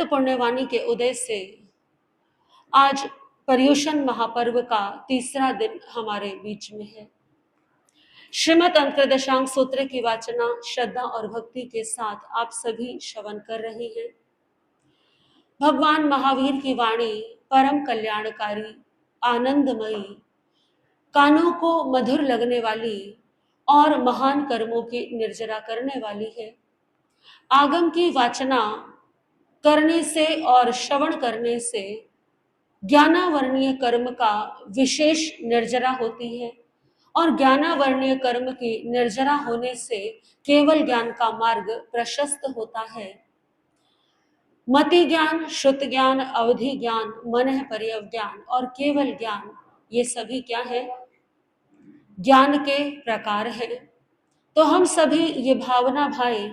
अनंत पुण्यवाणी के उदय से आज पर्युषण महापर्व का तीसरा दिन हमारे बीच में है। श्रीमद् अंतरदशांग सूत्र की वाचना श्रद्धा और भक्ति के साथ आप सभी श्रवण कर रहे हैं। भगवान महावीर की वाणी परम कल्याणकारी, आनंदमयी, कानों को मधुर लगने वाली और महान कर्मों की निर्जरा करने वाली है। आगम की वाचना करने से और श्रवण करने से ज्ञानावर्णीय कर्म का विशेष निर्जरा होती है और ज्ञानावर्णीय कर्म की निर्जरा होने से केवल ज्ञान का मार्ग प्रशस्त होता है। मति ज्ञान, श्रुत ज्ञान, अवधि ज्ञान, मनः पर्यव ज्ञान और केवल ज्ञान, ये सभी क्या है? ज्ञान के प्रकार है। तो हम सभी ये भावना भाई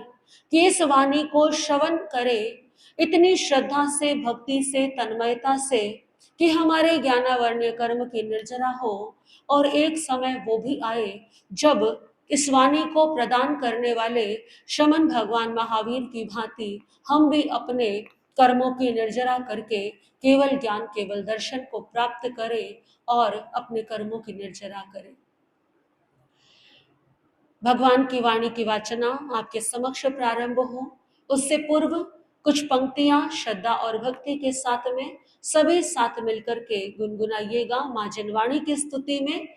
कि इस वाणी को श्रवण करें इतनी श्रद्धा से, भक्ति से, तन्मयता से कि हमारे ज्ञानावर्णीय कर्म की निर्जरा हो और एक समय वो भी आए जब इस वाणी को प्रदान करने वाले शमन भगवान महावीर की भांति हम भी अपने कर्मों की निर्जरा करके केवल ज्ञान, केवल दर्शन को प्राप्त करें और अपने कर्मों की निर्जरा करें। भगवान की वाणी की वाचना आपके समक्ष प्रारंभ हो, उससे पूर्व कुछ पंक्तियां श्रद्धा और भक्ति के साथ में सभी साथ मिलकर के गुनगुनाइएगा मां जनवाणी की स्तुति में।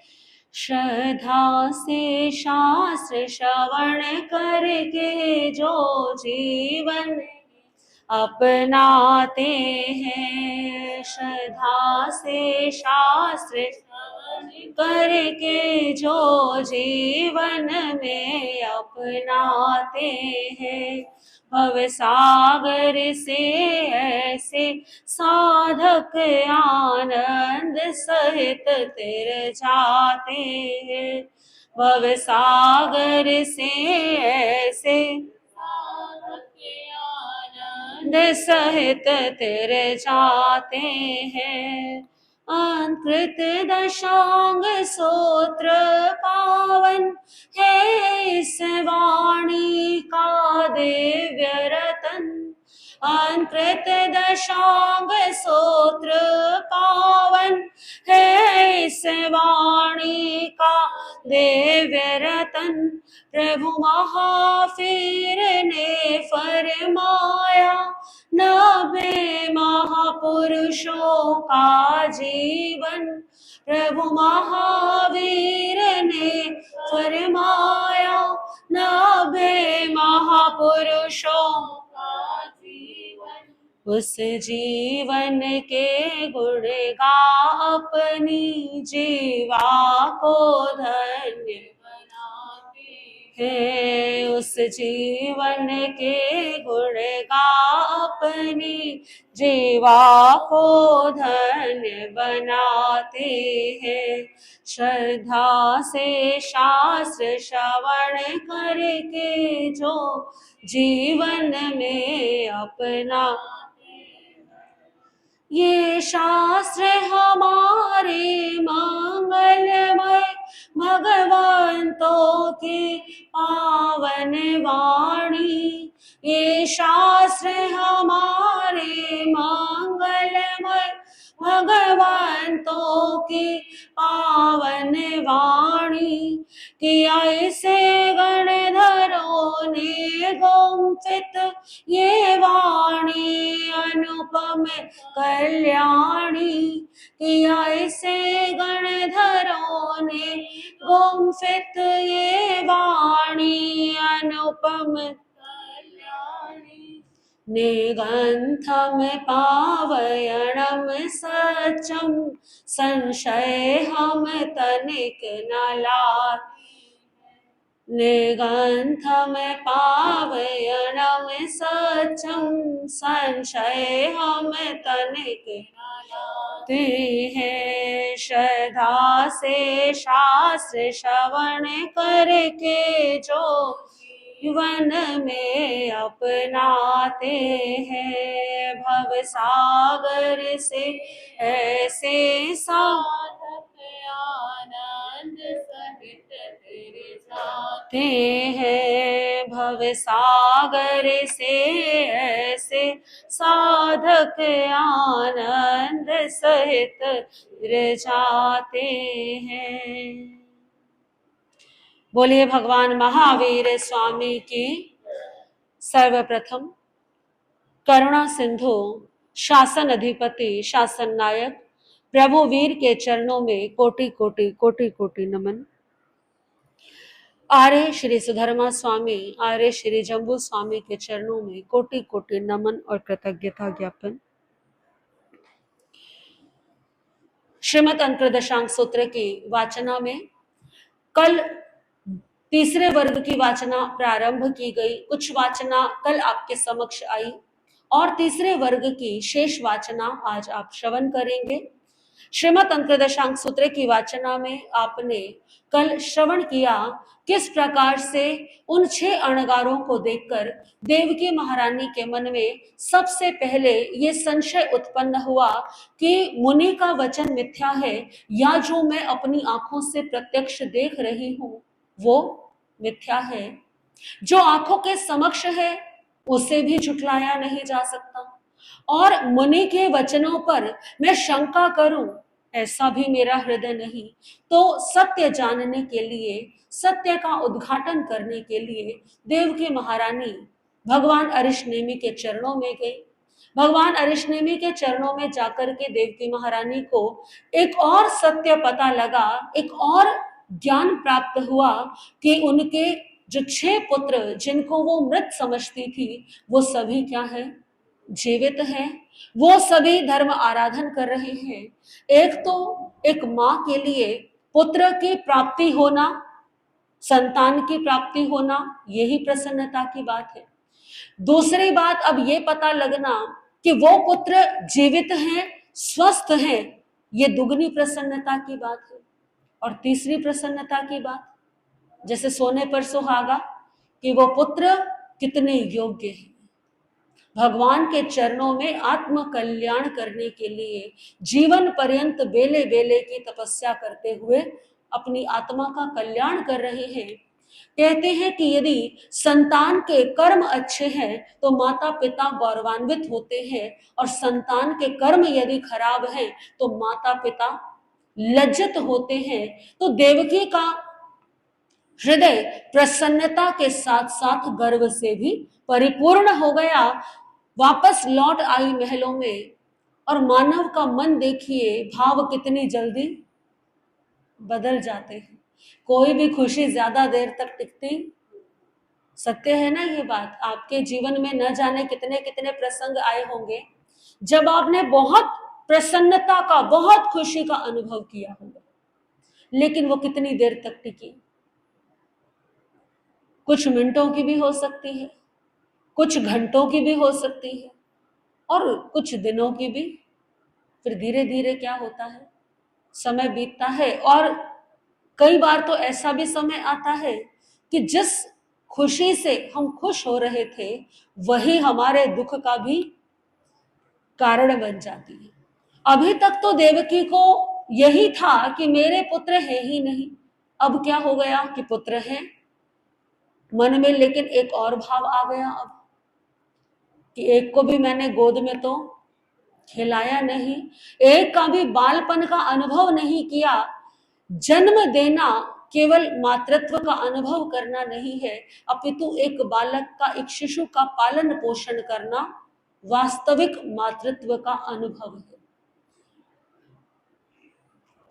श्रद्धा से शास्त्र श्रवण करके जो जीवन अपनाते हैं, श्रद्धा से शास्त्र करके जो जीवन में अपनाते हैं, भव सागर से ऐसे साधक आनंद सहित तर जाते हैं, भव सागर से ऐसे आनंद सहित तर जाते हैं। अंकृत दशांग सूत्र पावन है इस वाणी का दिव्य रतन, अंकृत दशांग सूत्र पावन है इस वाणी का दिव्य रतन। प्रभु महावीर ने फरमाया, 90 महापुरुषों का जीवन, प्रभु महावीर ने फरमाया, 90 महापुरुषों का जीवन। उस जीवन के गुण गा अपनी जीवा को धन्य है, उस जीवन के गुण गा अपनी जीवा को धन्य बनाते हैं। श्रद्धा से शास्त्र श्रवण करके जो जीवन में अपना, ये शास्त्र हमारे मंगलमय भगवंतों की पावन वाणी, ये शास्त्र हमारे मंगलमय भगवंतों की पावन वाणी। कि ऐसे गणधरों ने गुम्फित ये वाणी अनुपम कल्याणी, कि ऐसे गणधरों ने गुम्फित ये वाणी अनुपम कल्याणी। निगंथम पावयणम सचम संशय हम तनिक न लाते, निगंथम पावयणम सचम संशय हम तनिक ते हैं। श्रद्धा से शास्त्र श्रवण करके जो जीवन में अपनाते हैं, भव सागर से ऐसे साधक आनंद सहित तेरे आते हैं भव सागर से ऐसे साधक आनंद सहित तिर जाते हैं। बोलिए भगवान महावीर स्वामी की। सर्वप्रथम करुणा सिंधु शासन अधिपति शासन नायक प्रभु वीर के चरणों में कोटि कोटि कोटि कोटि नमन। आर्य श्री सुधर्मा स्वामी आर्य श्री जम्बू स्वामी के चरणों में कोटि कोटि नमन और कृतज्ञता ज्ञापन। श्रीमद् अंतरदशांग सूत्र की वाचना में कल तीसरे वर्ग की वाचना प्रारंभ की गई, कुछ वाचना कल आपके समक्ष आई और तीसरे वर्ग की शेष वाचना आज आप श्रवण करेंगे। श्रीमद् अंतरदशांग सूत्र की वाचना में आपने कल श्रवण किया किस प्रकार से उन 6 अणगारों को देखकर देवकी महारानी के मन में सबसे पहले ये संशय उत्पन्न हुआ कि मुनि का वचन मिथ्या है या जो मैं अपनी आंखों से प्रत्यक्ष देख रही हूं वो मिथ्या है। जो आंखों के समक्ष है उसे भी झुठलाया नहीं जा सकता और मुनि के वचनों पर मैं शंका करूं ऐसा भी मेरा हृदय नहीं। तो सत्य जानने के लिए, सत्य का उद्घाटन करने के लिए देवकी महारानी भगवान अरिष्नेमि के चरणों में गई। भगवान अरिष्नेमि के चरणों में जाकर के देवकी महारानी को एक और सत्य पता लगा, एक और ज्ञान प्राप्त हुआ कि उनके जो 6 पुत्र जिनको वो मृत समझती थी वो सभी क्या है, जीवित हैं। वो सभी धर्म आराधन कर रहे हैं। एक तो एक माँ के लिए पुत्र की प्राप्ति होना, संतान की प्राप्ति होना, यही प्रसन्नता की बात है। दूसरी बात अब ये पता लगना कि वो पुत्र जीवित हैं, स्वस्थ हैं, ये दुगनी प्रसन्नता की बात है। और तीसरी प्रसन्नता की बात जैसे सोने पर सुहागा कि वो पुत्र कितने योग्य हैं भगवान के चरणों में आत्म कल्याण करने के लिए जीवन पर्यंत बेले बेले की तपस्या करते हुए अपनी आत्मा का कल्याण कर रहे हैं। कहते हैं कि यदि संतान के कर्म अच्छे हैं तो माता पिता गौरवान्वित होते हैं और संतान के कर्म यदि खराब हैं तो माता पिता लज्जित होते हैं। तो देवकी का हृदय प्रसन्नता के साथ साथ गर्व से भी परिपूर्ण हो गया। वापस लौट आई महलों में और मानव का मन देखिए, भाव कितनी जल्दी बदल जाते हैं। कोई भी खुशी ज्यादा देर तक टिकती, सत्य है ना ये बात। आपके जीवन में न जाने कितने कितने प्रसंग आए होंगे जब आपने बहुत प्रसन्नता का, बहुत खुशी का अनुभव किया होगा, लेकिन वो कितनी देर तक टिकी। कुछ मिनटों की भी हो सकती है, कुछ घंटों की भी हो सकती है और कुछ दिनों की भी। फिर धीरे धीरे क्या होता है, समय बीतता है और कई बार तो ऐसा भी समय आता है कि जिस खुशी से हम खुश हो रहे थे वही हमारे दुख का भी कारण बन जाती है। अभी तक तो देवकी को यही था कि मेरे पुत्र है ही नहीं, अब क्या हो गया कि पुत्र हैं मन में, लेकिन एक और भाव आ गया अब कि एक को भी मैंने गोद में तो खिलाया नहीं, एक का भी बालपन का अनुभव नहीं किया। जन्म देना केवल मातृत्व का अनुभव करना नहीं है, अपितु एक बालक का, एक शिशु का पालन पोषण करना वास्तविक मातृत्व का अनुभव है।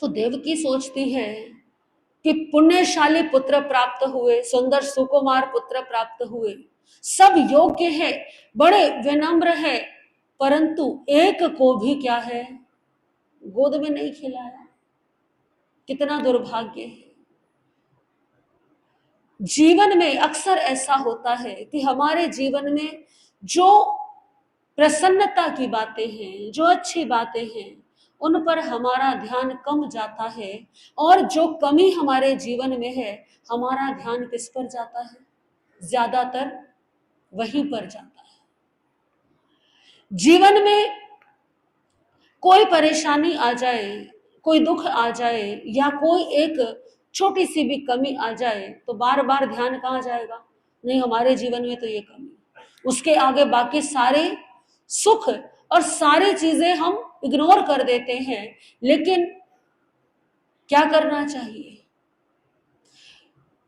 तो देवकी सोचती है कि पुण्यशाली पुत्र प्राप्त हुए, सुंदर सुकुमार पुत्र प्राप्त हुए, सब योग्य है, बड़े विनम्र है, परंतु एक को भी क्या है, गोद में नहीं खिलाया। कितना दुर्भाग्य है। जीवन में अक्सर ऐसा होता है कि हमारे जीवन में जो प्रसन्नता की बातें हैं, जो अच्छी बातें हैं, उन पर हमारा ध्यान कम जाता है और जो कमी हमारे जीवन में है हमारा ध्यान किस पर जाता है, ज्यादातर वहीं पर जाता है। जीवन में कोई परेशानी आ जाए, कोई दुख आ जाए या कोई एक छोटी सी भी कमी आ जाए तो बार बार ध्यान कहाँ जाएगा, नहीं हमारे जीवन में तो ये कमी, उसके आगे बाकी सारे सुख और सारी चीजें हम इग्नोर कर देते हैं। लेकिन क्या करना चाहिए?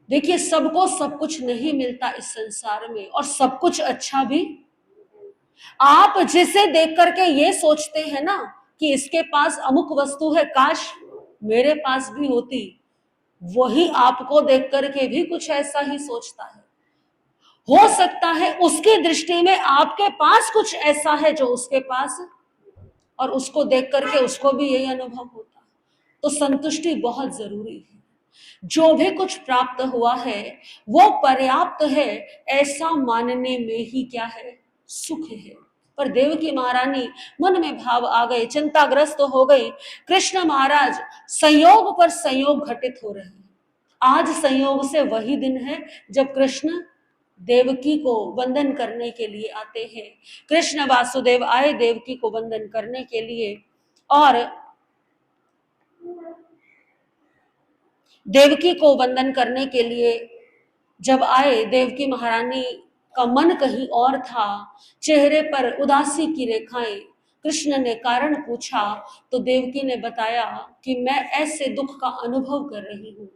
देखिए, सबको सब कुछ नहीं मिलता इस संसार में, और सब कुछ अच्छा भी। आप जिसे देख करके ये सोचते हैं ना कि इसके पास अमुक वस्तु है, काश मेरे पास भी होती, वही आपको देख करके भी कुछ ऐसा ही सोचता है। हो सकता है उसकी दृष्टि में आपके पास कुछ ऐसा है जो उसके पास, और उसको देख करके उसको भी यही अनुभव होता है। तो संतुष्टि बहुत जरूरी है। जो भी कुछ प्राप्त हुआ है वो पर्याप्त है, ऐसा मानने में ही क्या है, सुख है। पर देवकी महारानी मन में भाव आ गए, चिंताग्रस्त हो गई। कृष्ण महाराज संयोग पर संयोग घटित हो रहे हैं। आज संयोग से वही दिन है जब कृष्ण देवकी को वंदन करने के लिए आते हैं। कृष्ण वासुदेव आए देवकी को वंदन करने के लिए, और देवकी को वंदन करने के लिए जब आए, देवकी महारानी का मन कहीं और था, चेहरे पर उदासी की रेखाएं। कृष्ण ने कारण पूछा तो देवकी ने बताया कि मैं ऐसे दुख का अनुभव कर रही हूँ।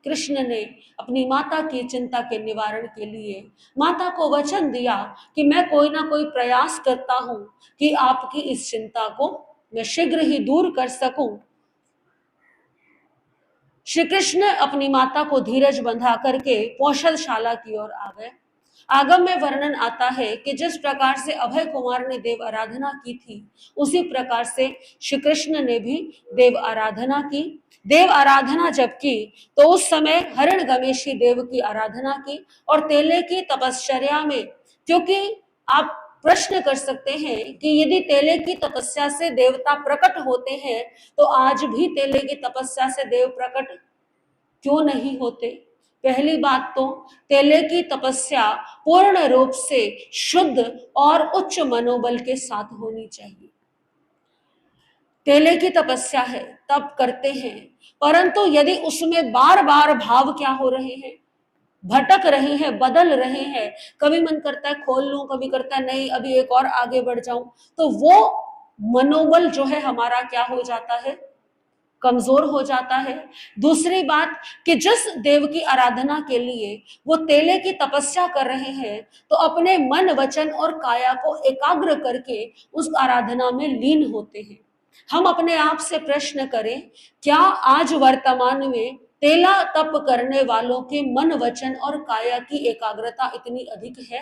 कृष्ण ने अपनी माता की चिंता के निवारण के लिए माता को वचन दिया कि मैं कोई ना कोई प्रयास करता हूँ कि आपकी इस चिंता को मैं शीघ्र ही दूर कर सकूं। श्री कृष्ण अपनी माता को धीरज बंधा करके कौशलशाला की ओर आ गए। आगम में वर्णन आता है कि जिस प्रकार से अभय कुमार ने देव आराधना की थी, उसी प्रकार से श्री कृष्ण ने भी देव आराधना की। देव आराधना जब की तो उस समय हरण गमेशी देव की आराधना की, और तेले की तपश्चर्या में, क्योंकि आप प्रश्न कर सकते हैं कि यदि तेले की तपस्या से देवता प्रकट होते हैं तो आज भी तेले की तपस्या से देव प्रकट क्यों नहीं होते? पहली बात तो तेले की तपस्या पूर्ण रूप से शुद्ध और उच्च मनोबल के साथ होनी चाहिए। तेले की तपस्या है तब करते हैं, परंतु यदि उसमें बार बार भाव क्या हो रहे हैं, भटक रहे हैं, बदल रहे हैं, कभी मन करता है खोल लूं, कभी करता है नहीं अभी एक और आगे बढ़ जाऊं, तो वो मनोबल जो है हमारा क्या हो जाता है, कमजोर हो जाता है। दूसरी बात कि जिस देव की आराधना के लिए वो तेले की तपस्या कर रहे हैं, तो अपने मन वचन और काया को एकाग्र करके उस आराधना में लीन होते हैं। हम अपने आप से प्रश्न करें, क्या आज वर्तमान में तेला तप करने वालों के मन वचन और काया की एकाग्रता इतनी अधिक है?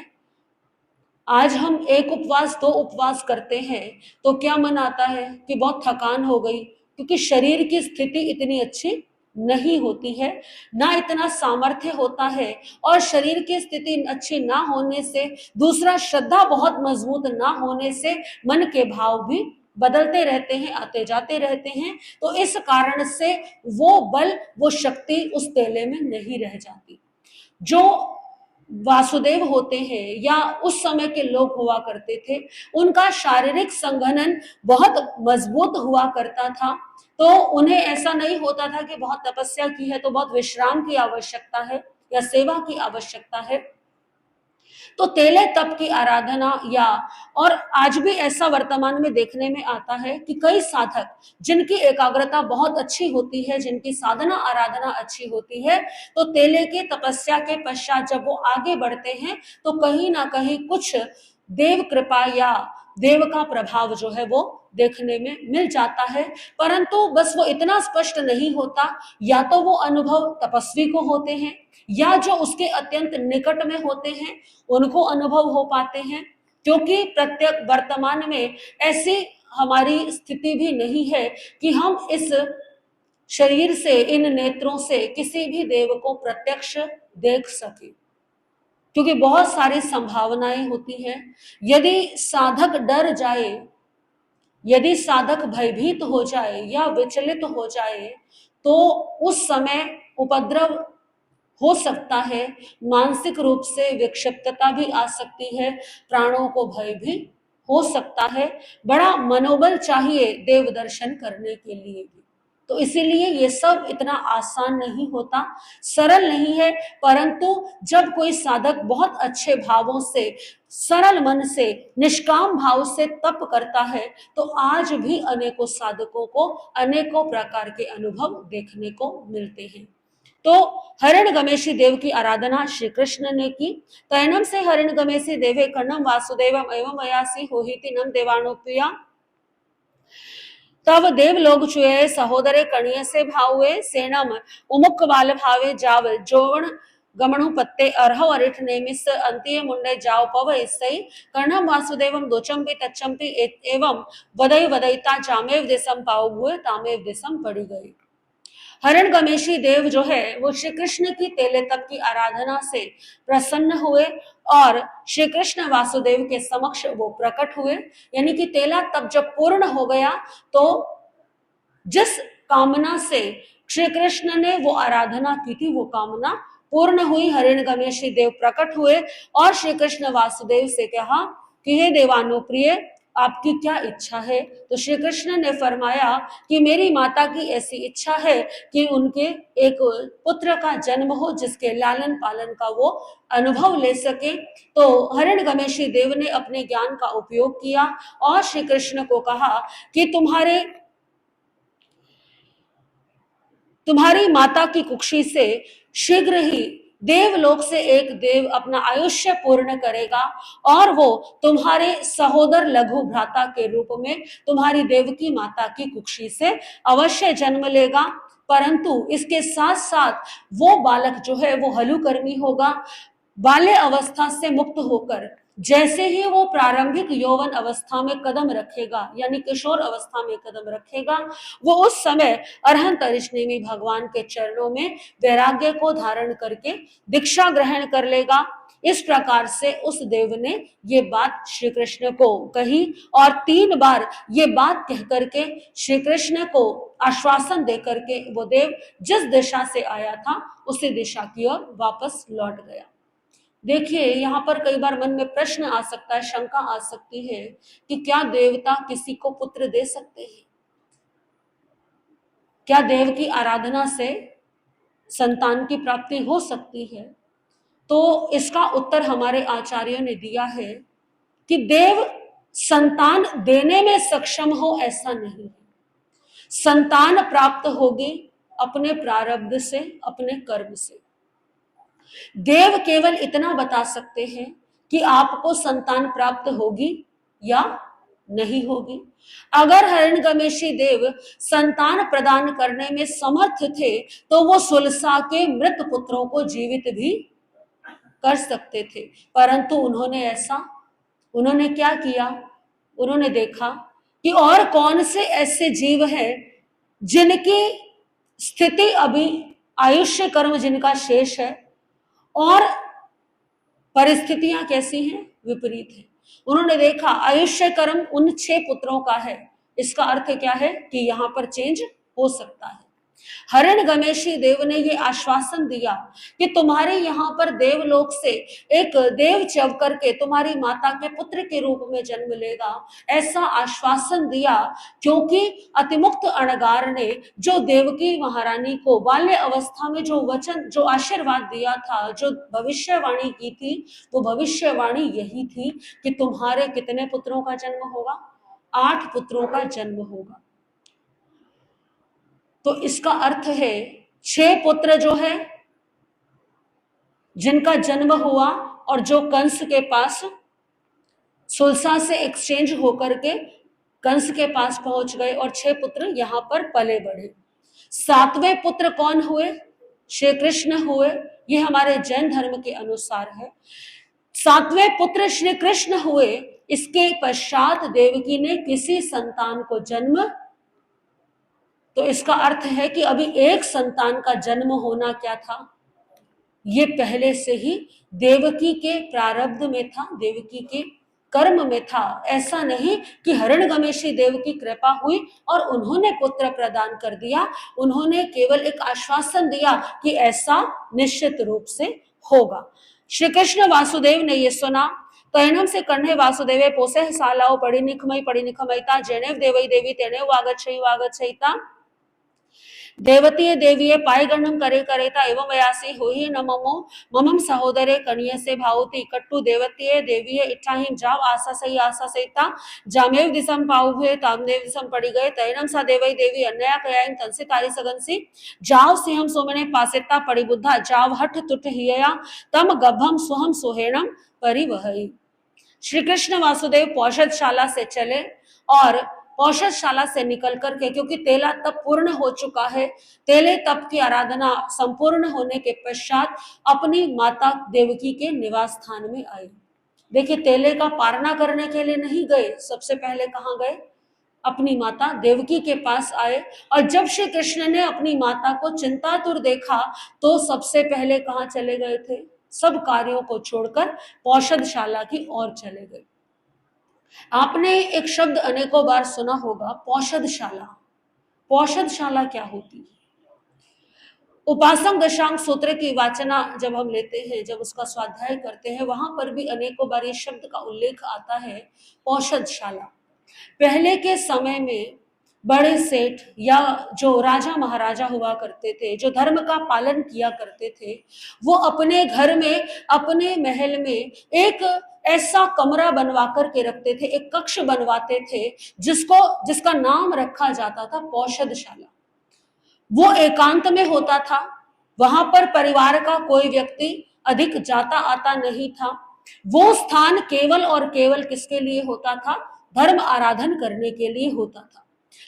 आज हम एक उपवास दो उपवास करते हैं तो क्या मन आता है कि बहुत थकान हो गई, क्योंकि शरीर की स्थिति इतनी अच्छी नहीं होती है, ना इतना सामर्थ्य होता है, और शरीर की स्थिति अच्छी ना होने से, दूसरा श्रद्धा बहुत मजबूत ना होने से मन के भाव भी बदलते रहते हैं, आते जाते रहते हैं। तो इस कारण से वो बल, वो शक्ति उस तेले में नहीं रह जाती। जो वासुदेव होते हैं या उस समय के लोग हुआ करते थे, उनका शारीरिक संघनन बहुत मजबूत हुआ करता था। तो उन्हें ऐसा नहीं होता था कि बहुत तपस्या की है तो बहुत विश्राम की आवश्यकता है या सेवा की आवश्यकता है। तो तेले तप की आराधना, या और आज भी ऐसा वर्तमान में देखने में आता है कि कई साधक जिनकी एकाग्रता बहुत अच्छी होती है, जिनकी साधना आराधना अच्छी होती है, तो तेले की तपस्या के पश्चात जब वो आगे बढ़ते हैं तो कहीं ना कहीं कुछ देव कृपा या देव का प्रभाव जो है वो देखने में मिल जाता है। परंतु बस वो इतना स्पष्ट नहीं होता, या तो वो अनुभव तपस्वी को होते हैं या जो उसके अत्यंत निकट में होते हैं उनको अनुभव हो पाते हैं, क्योंकि प्रत्येक वर्तमान में ऐसी हमारी स्थिति भी नहीं है कि हम इस शरीर से, इन नेत्रों से किसी भी देव को प्रत्यक्ष देख सके, क्योंकि बहुत सारी संभावनाएं होती हैं। यदि साधक डर जाए, यदि साधक भयभीत हो जाए या विचलित हो जाए, तो उस समय उपद्रव हो सकता है, मानसिक रूप से विक्षिप्तता भी आ सकती है, प्राणों को भय भी हो सकता है। बड़ा मनोबल चाहिए देव दर्शन करने के लिए भी। तो इसीलिए ये सब इतना आसान नहीं होता, सरल नहीं है। परंतु जब कोई साधक बहुत अच्छे भावों से, सरल मन से, निष्काम भाव से तप करता है, तो आज भी अनेकों साधकों को अनेकों प्रकार के अनुभव देखने को मिलते हैं। तो हरिणगमेशी देव की आराधना श्री कृष्ण ने की। तैनम से हरिणगमेशी देवे कर्णम वासुदेवम एवं अयासी होहिति नम देवानुप्रिया। तब देव लोग चुए सहोदरे कणिय से भावे सेनम उमुख बाल भावे जाव जोवन गमणु पत्ते अर्हव अरिठ नेमिस अंतिय मुंडे जाव पव इसई कर्णम वासुदेवम दोचंपी तच्चंपी एवं वदई वदईता जामेव देशम पाव हुए तामेव देशम पड़ी गई। हरिणगमेशी देव जो है वो श्री कृष्ण की तेले तप की आराधना से प्रसन्न हुए और श्री कृष्ण वासुदेव के समक्ष वो प्रकट हुए। यानी कि तेला तप जब पूर्ण हो गया तो जिस कामना से श्री कृष्ण ने वो आराधना की थी वो कामना पूर्ण हुई। हरिणगमेशी देव प्रकट हुए और श्री कृष्ण वासुदेव से कहा कि हे देवानुप्रिय, आपकी क्या इच्छा है? तो श्री कृष्ण ने फरमाया कि मेरी माता की ऐसी इच्छा है कि उनके एक पुत्र का जन्म हो जिसके लालन पालन का वो अनुभव ले सके। तो हरिणगमेशी देव ने अपने ज्ञान का उपयोग किया और श्री कृष्ण को कहा कि तुम्हारी माता की कुक्षी से शीघ्र ही देवलोक से एक देव अपना आयुष्य पूर्ण करेगा और वो तुम्हारे सहोदर लघु भ्राता के रूप में तुम्हारी देवकी माता की कुक्षी से अवश्य जन्म लेगा। परंतु इसके साथ साथ वो बालक जो है वो हलुकर्मी होगा। बाल्य अवस्था से मुक्त होकर जैसे ही वो प्रारंभिक यौवन अवस्था में कदम रखेगा, यानी किशोर अवस्था में कदम रखेगा, वो उस समय अरहंत अरिष्णेमी भगवान के चरणों में वैराग्य को धारण करके दीक्षा ग्रहण कर लेगा। इस प्रकार से उस देव ने ये बात श्री कृष्ण को कही और 3 बार ये बात कह करके श्री कृष्ण को आश्वासन दे करके वो देव जिस दिशा से आया था उसी दिशा की ओर वापस लौट गया। देखिए, यहाँ पर कई बार मन में प्रश्न आ सकता है, शंका आ सकती है कि क्या देवता किसी को पुत्र दे सकते हैं? क्या देव की आराधना से संतान की प्राप्ति हो सकती है? तो इसका उत्तर हमारे आचार्यों ने दिया है कि देव संतान देने में सक्षम हो ऐसा नहीं है। संतान प्राप्त होगी अपने प्रारब्ध से, अपने कर्म से। देव केवल इतना बता सकते हैं कि आपको संतान प्राप्त होगी या नहीं होगी। अगर हरिणगमेशी देव संतान प्रदान करने में समर्थ थे तो वो सुलसा के मृत पुत्रों को जीवित भी कर सकते थे, परंतु उन्होंने क्या किया? उन्होंने देखा कि और कौन से ऐसे जीव हैं जिनकी स्थिति अभी आयुष्य कर्म जिनका शेष है और परिस्थितियां कैसी हैं? विपरीत है। उन्होंने देखा आयुष्य कर्म उन 6 पुत्रों का है। इसका अर्थ क्या है कि यहां पर चेंज हो सकता है। हरिणगमेशी देव ने ये आश्वासन दिया कि तुम्हारे यहाँ पर देवलोक से एक देव चव करके तुम्हारी माता के पुत्र के रूप में जन्म लेगा, ऐसा आश्वासन दिया। क्योंकि अतिमुक्त अणगार ने जो देवकी महारानी को बाल्य अवस्था में जो वचन, जो आशीर्वाद दिया था, जो भविष्यवाणी की थी, वो भविष्यवाणी यही थी कि तुम्हारे कितने पुत्रों का जन्म होगा? 8 पुत्रों का जन्म होगा। तो इसका अर्थ है 6 पुत्र जो है जिनका जन्म हुआ और जो कंस के पास सुलसा से एक्सचेंज होकर के कंस के पास पहुंच गए और 6 पुत्र यहां पर पले बढ़े। 7वें पुत्र कौन हुए? श्री कृष्ण हुए। ये हमारे जैन धर्म के अनुसार है। 7वें पुत्र श्री कृष्ण हुए। इसके पश्चात देवकी ने किसी संतान को जन्म, तो इसका अर्थ है कि अभी एक संतान का जन्म होना क्या था? ये पहले से ही देवकी के प्रारब्ध में था, देवकी के कर्म में था। ऐसा नहीं कि हरिणगमेशी देव की कृपा हुई और उन्होंने पुत्र प्रदान कर दिया। उन्होंने केवल एक आश्वासन दिया कि ऐसा निश्चित रूप से होगा। श्री कृष्ण वासुदेव ने ये सुना। तैनम से कण्हे वासुदेवे पोसे सालाओ पड़ी निखमयता जेनेव देवई देवी तेने वागच्छई वागच्छईता। देवतीये देवीये पायगणम करे करेता एवं वयासी हो ही न ममो ममम सहोदरे कणिय से भावती कट्टू देवतीये देवीये इच्छाहिम जाव आशा सही आशा सहिता जामेव दिसम पाऊ हुए तामदेव दिसम पड़ी गए तैनम सा देवई देवी अन्या कयाइन तनसे तारी सगनसी जाव सिंहम सोमने पासेता पड़ी बुद्धा जाव हठ तुट हिया तम गभम सुहम सोहेणम परिवहई। श्री कृष्ण वासुदेव पौषधशाला से चले और पौषधशाला से निकल करके, क्योंकि तेला तप पूर्ण हो चुका है, तेले तप की आराधना संपूर्ण होने के पश्चात अपनी माता देवकी के निवास स्थान में आए। देखिए, तेले का पारना करने के लिए नहीं गए, सबसे पहले कहाँ गए? अपनी माता देवकी के पास आए। और जब श्री कृष्ण ने अपनी माता को चिंतातुर देखा तो सबसे पहले कहाँ चले गए थे? सब कार्यों को छोड़कर पौषधशाला की ओर चले गए। आपने एक शब्द अनेकों बार सुना होगा, पौषधशाला। पौषधशाला क्या होती है? उपासक दशांग सूत्र की वाचना जब हम लेते हैं, जब उसका स्वाध्याय करते हैं, वहां पर भी अनेकों बार इस शब्द का उल्लेख आता है, पौषधशाला। पहले के समय में बड़े सेठ या जो राजा महाराजा हुआ करते थे, जो धर्म का पालन किया करते थे, वो अपने घर में, अपने महल में एक ऐसा कमरा बनवा करके रखते थे, एक कक्ष बनवाते थे जिसका नाम रखा जाता था पौषधशाला। वो एकांत में होता था, वहां पर परिवार का कोई व्यक्ति अधिक जाता आता नहीं था। वो स्थान केवल और केवल किसके लिए होता था? धर्म आराधन करने के लिए होता था।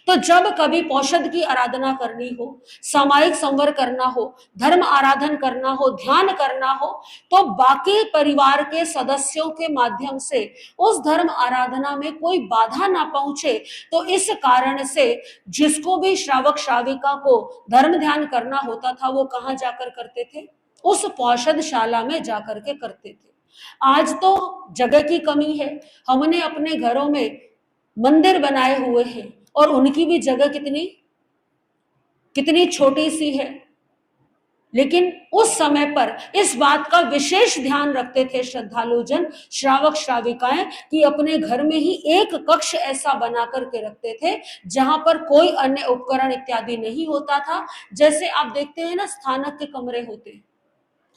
तो जब कभी पौषध की आराधना करनी हो, सामायिक संवर करना हो, धर्म आराधन करना हो, ध्यान करना हो, तो बाकी परिवार के सदस्यों के माध्यम से उस धर्म आराधना में कोई बाधा ना पहुंचे, तो इस कारण से जिसको भी श्रावक श्राविका को धर्म ध्यान करना होता था, वो कहाँ जाकर करते थे? उस पौषधशाला में जाकर के करते थे। आज तो जगह की कमी है, हमने अपने घरों में मंदिर बनाए हुए हैं और उनकी भी जगह कितनी छोटी सी है। लेकिन उस समय पर इस बात का विशेष ध्यान रखते थे श्रद्धालु जन, श्रावक श्राविकाएं, कि अपने घर में ही एक कक्ष ऐसा बना करके रखते थे जहां पर कोई अन्य उपकरण इत्यादि नहीं होता था। जैसे आप देखते हैं ना, स्थानक के कमरे होते हैं,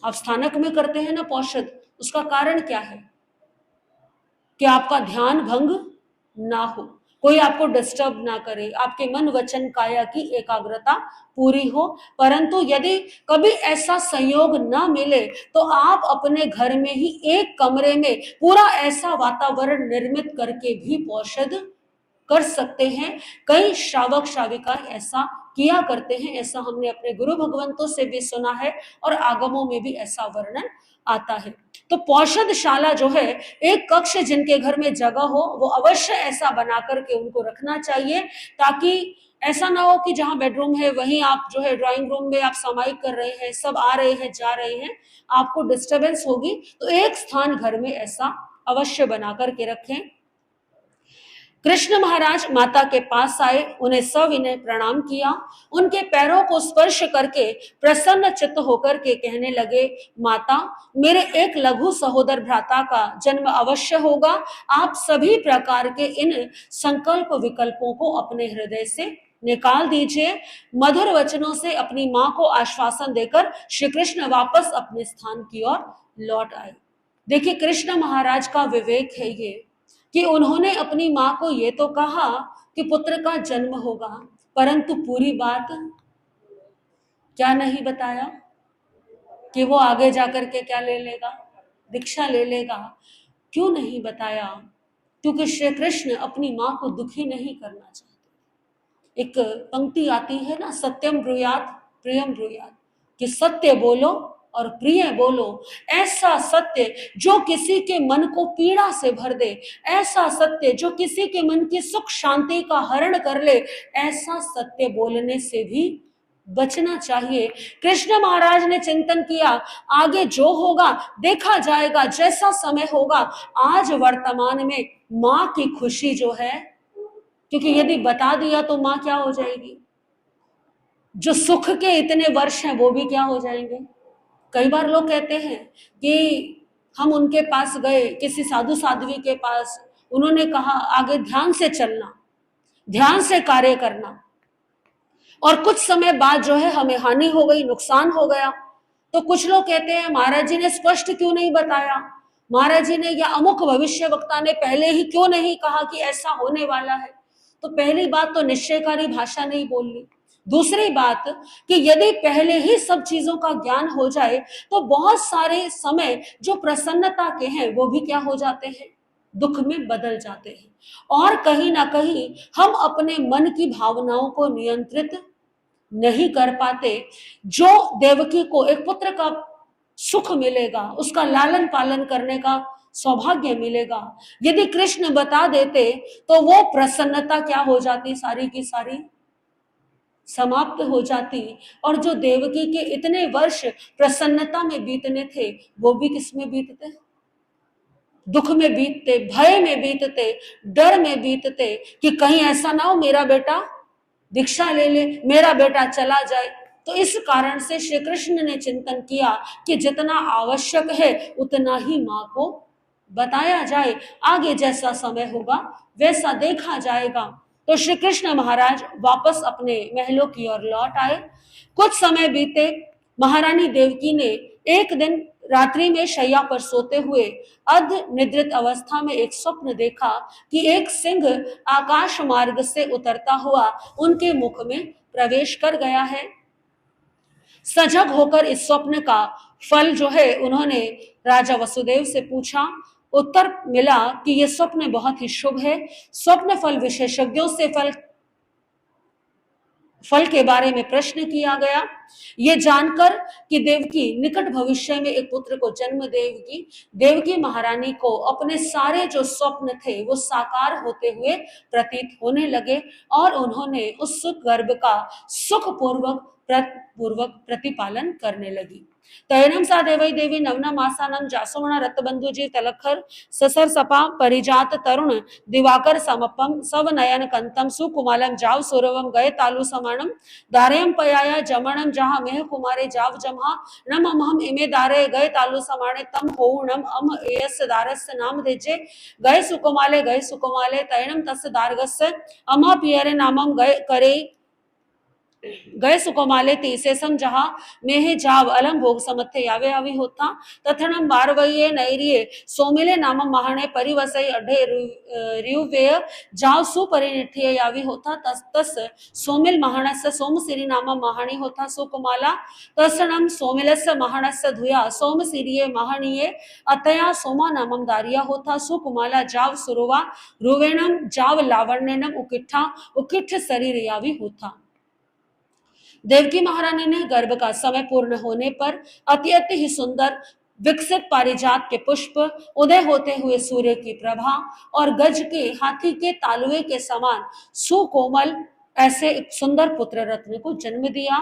आप स्थानक में करते हैं ना पौषध, उसका कारण क्या है? कि आपका ध्यान भंग ना हो, कोई आपको डिस्टर्ब ना करे, आपके मन वचन काया की एकाग्रता पूरी हो। परंतु यदि कभी ऐसा संयोग ना मिले तो आप अपने घर में ही एक कमरे में पूरा ऐसा वातावरण निर्मित करके भी पौषध कर सकते हैं। कई श्रावक श्राविका ऐसा किया करते हैं, ऐसा हमने अपने गुरु भगवंतों से भी सुना है और आगमों में भी ऐसा वर्णन आता है। तो पौषधशाला जो है, एक कक्ष जिनके घर में जगह हो वो अवश्य ऐसा बना करके उनको रखना चाहिए, ताकि ऐसा ना हो कि जहां बेडरूम है वहीं आप जो है ड्राइंग रूम में आप सामायिक कर रहे हैं, सब आ रहे हैं जा रहे हैं, आपको डिस्टर्बेंस होगी। तो एक स्थान घर में ऐसा अवश्य बना करके रखें। कृष्ण महाराज माता के पास आए, उन्हें सविनय प्रणाम किया, उनके पैरों को स्पर्श करके प्रसन्न चित्त होकर के कहने लगे, माता, मेरे एक लघु सहोदर भ्राता का जन्म अवश्य होगा। आप सभी प्रकार के इन संकल्प विकल्पों को अपने हृदय से निकाल दीजिए। मधुर वचनों से अपनी मां को आश्वासन देकर श्री कृष्ण वापस अपने स्थान की ओर लौट आए। देखिए, कृष्ण महाराज का विवेक है ये कि उन्होंने अपनी मां को ये तो कहा कि पुत्र का जन्म होगा, परंतु पूरी बात क्या नहीं बताया कि वो आगे जाकर के क्या ले लेगा, दीक्षा ले लेगा। क्यों नहीं बताया? क्योंकि श्री कृष्ण अपनी मां को दुखी नहीं करना चाहते। एक पंक्ति आती है ना, सत्यम ब्रूयात प्रियम ब्रूयात, कि सत्य बोलो और प्रिय बोलो। ऐसा सत्य जो किसी के मन को पीड़ा से भर दे, ऐसा सत्य जो किसी के मन की सुख शांति का हरण कर ले, ऐसा सत्य बोलने से भी बचना चाहिए। कृष्ण महाराज ने चिंतन किया, आगे जो होगा देखा जाएगा, जैसा समय होगा। आज वर्तमान में मां की खुशी जो है, क्योंकि यदि बता दिया तो मां क्या हो जाएगी, जो सुख के इतने वर्ष हैं वो भी क्या हो जाएंगे। कई बार लोग कहते हैं कि हम उनके पास गए, किसी साधु साध्वी के पास, उन्होंने कहा आगे ध्यान से चलना, ध्यान से कार्य करना। और कुछ समय बाद जो है हमें हानि हो गई, नुकसान हो गया। तो कुछ लोग कहते हैं महाराज जी ने स्पष्ट क्यों नहीं बताया, महाराज जी ने या अमुक भविष्य वक्ता ने पहले ही क्यों नहीं कहा कि ऐसा होने वाला है। तो पहली बात तो निश्चयकारी भाषा नहीं बोलनी। दूसरी बात कि यदि पहले ही सब चीजों का ज्ञान हो जाए तो बहुत सारे समय जो प्रसन्नता के हैं वो भी क्या हो जाते हैं, दुख में बदल जाते हैं। और कहीं ना कहीं हम अपने मन की भावनाओं को नियंत्रित नहीं कर पाते। जो देवकी को एक पुत्र का सुख मिलेगा, उसका लालन पालन करने का सौभाग्य मिलेगा, यदि कृष्ण बता देते तो वो प्रसन्नता क्या हो जाती, सारी की सारी समाप्त हो जाती। और जो देवकी के इतने वर्ष प्रसन्नता में बीतने थे वो भी किस में बीतते, दुख में बीतते, भय में बीतते, डर में बीतते कि कहीं ऐसा ना हो मेरा बेटा दीक्षा ले ले, मेरा बेटा चला जाए। तो इस कारण से श्री कृष्ण ने चिंतन किया कि जितना आवश्यक है उतना ही मां को बताया जाए, आगे जैसा समय होगा वैसा देखा जाएगा। तो श्री कृष्ण महाराज वापस अपने महलों की ओर लौट आए। कुछ समय बीते, महारानी देवकी ने एक दिन रात्रि में शैया पर सोते हुए अर्ध निद्रित अवस्था में एक स्वप्न देखा कि एक सिंह आकाश मार्ग से उतरता हुआ उनके मुख में प्रवेश कर गया है। सजग होकर इस स्वप्न का फल जो है उन्होंने राजा वसुदेव से पूछा। उत्तर मिला कि यह स्वप्न बहुत ही शुभ है। स्वप्न फल विशेषज्ञों से फल के बारे में प्रश्न किया गया। ये जानकर कि देवकी निकट भविष्य में एक पुत्र को जन्म देगी, देवकी महारानी को अपने सारे जो स्वप्न थे वो साकार होते हुए प्रतीत होने लगे और उन्होंने उस सुख गर्भ का सुखपूर्वक प्रतिपालन करने लगी। तैनम सा देवई देवी नवना मासानम जासोमणा रतबंधु जी तलखर ससर सपा परिजात तरुण दिवाकर समपम सव नयन कंतम सुकुमालम जाव सुरवम गए तालु समानम दारयम पयाया जमणम जहां मेह कुमारे जाव जमहा नम अमहम इमे दारे गए तालु समाने तम हो नम अम एयस दारस नाम देजे गए सुकुमाले तैनम तस् दारगस अमा पियरे नामम गए करे गए सुकोमाले तीसेसम जहा मेहे जाव अलम भोग समत्थे यावे आवी होता तथनम बारवये नैरिये सोमिले नाम महाणे परिवसई अढे रियुवेय जाव सुपरिनिठिय यावी होता तस तस सोमिल महाणस सोमसिरी नाम महाणी होता सुकुमाला तसनम सोमिलस महाणस धुया सोमसिरिये महाणीये अतया सोमा नामम दारिया होता सुकुमाला जाव सुरुवा रुवेणम जाव लावण्यनम उकिट्ठ शरीर यावी होता। देवकी महारानी ने गर्भ का समय पूर्ण होने पर अति ही सुंदर विकसित पारिजात के पुष्प, उदय होते हुए सूर्य की प्रभा और गज के हाथी के तालुए के समान सुकोमल ऐसे एक सुंदर पुत्र रत्न को जन्म दिया।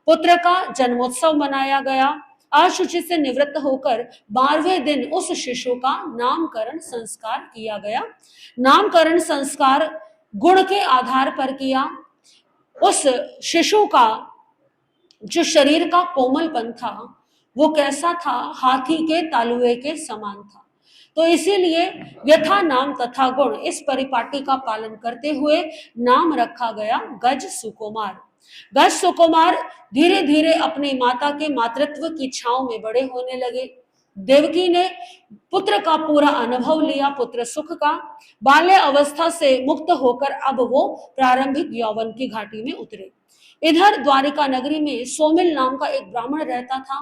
पुत्र का जन्मोत्सव मनाया गया। अशुचि से निवृत्त होकर 12वें दिन उस शिशु का नामकरण संस्कार किया गया। नामकरण संस्कार गुण के आधार पर किया। उस शिशु का जो शरीर का कोमलपन था वो कैसा था, हाथी के तालुए के समान था। तो इसीलिए यथा नाम तथा गुण इस परिपाटी का पालन करते हुए नाम रखा गया गज सुकुमार। गज सुकुमार धीरे धीरे अपनी माता के मातृत्व की छांव में बड़े होने लगे। देवकी ने पुत्र का पूरा अनुभव लिया, पुत्र सुख का। बाल्य अवस्था से मुक्त होकर अब वो प्रारंभिक यौवन की घाटी में उतरे। इधर द्वारिका नगरी में सोमिल नाम का एक ब्राह्मण रहता था।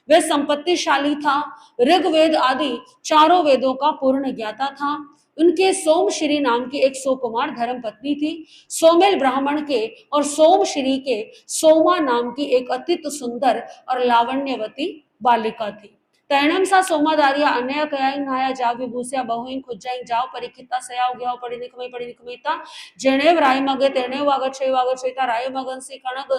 वह संपत्तिशाली था, ऋग्वेद आदि चारों वेदों का पूर्ण ज्ञाता था। उनके सोमश्री नाम की एक सुकुमार धर्म पत्नी थी। सोमिल ब्राह्मण के और सोमश्री के सोमा नाम की एक अत्यंत सुंदर और लावण्यवती बालिका थी। तैणम सा सोमादारिया अन्य कयाई नाया जाव विभूसिया बहुइन खुज्जाई जाव परिकिता सयाव गयाव पड़ी निकमैता जेनेव राय मगे तेनेव वागच्छेता राय मगन से कणक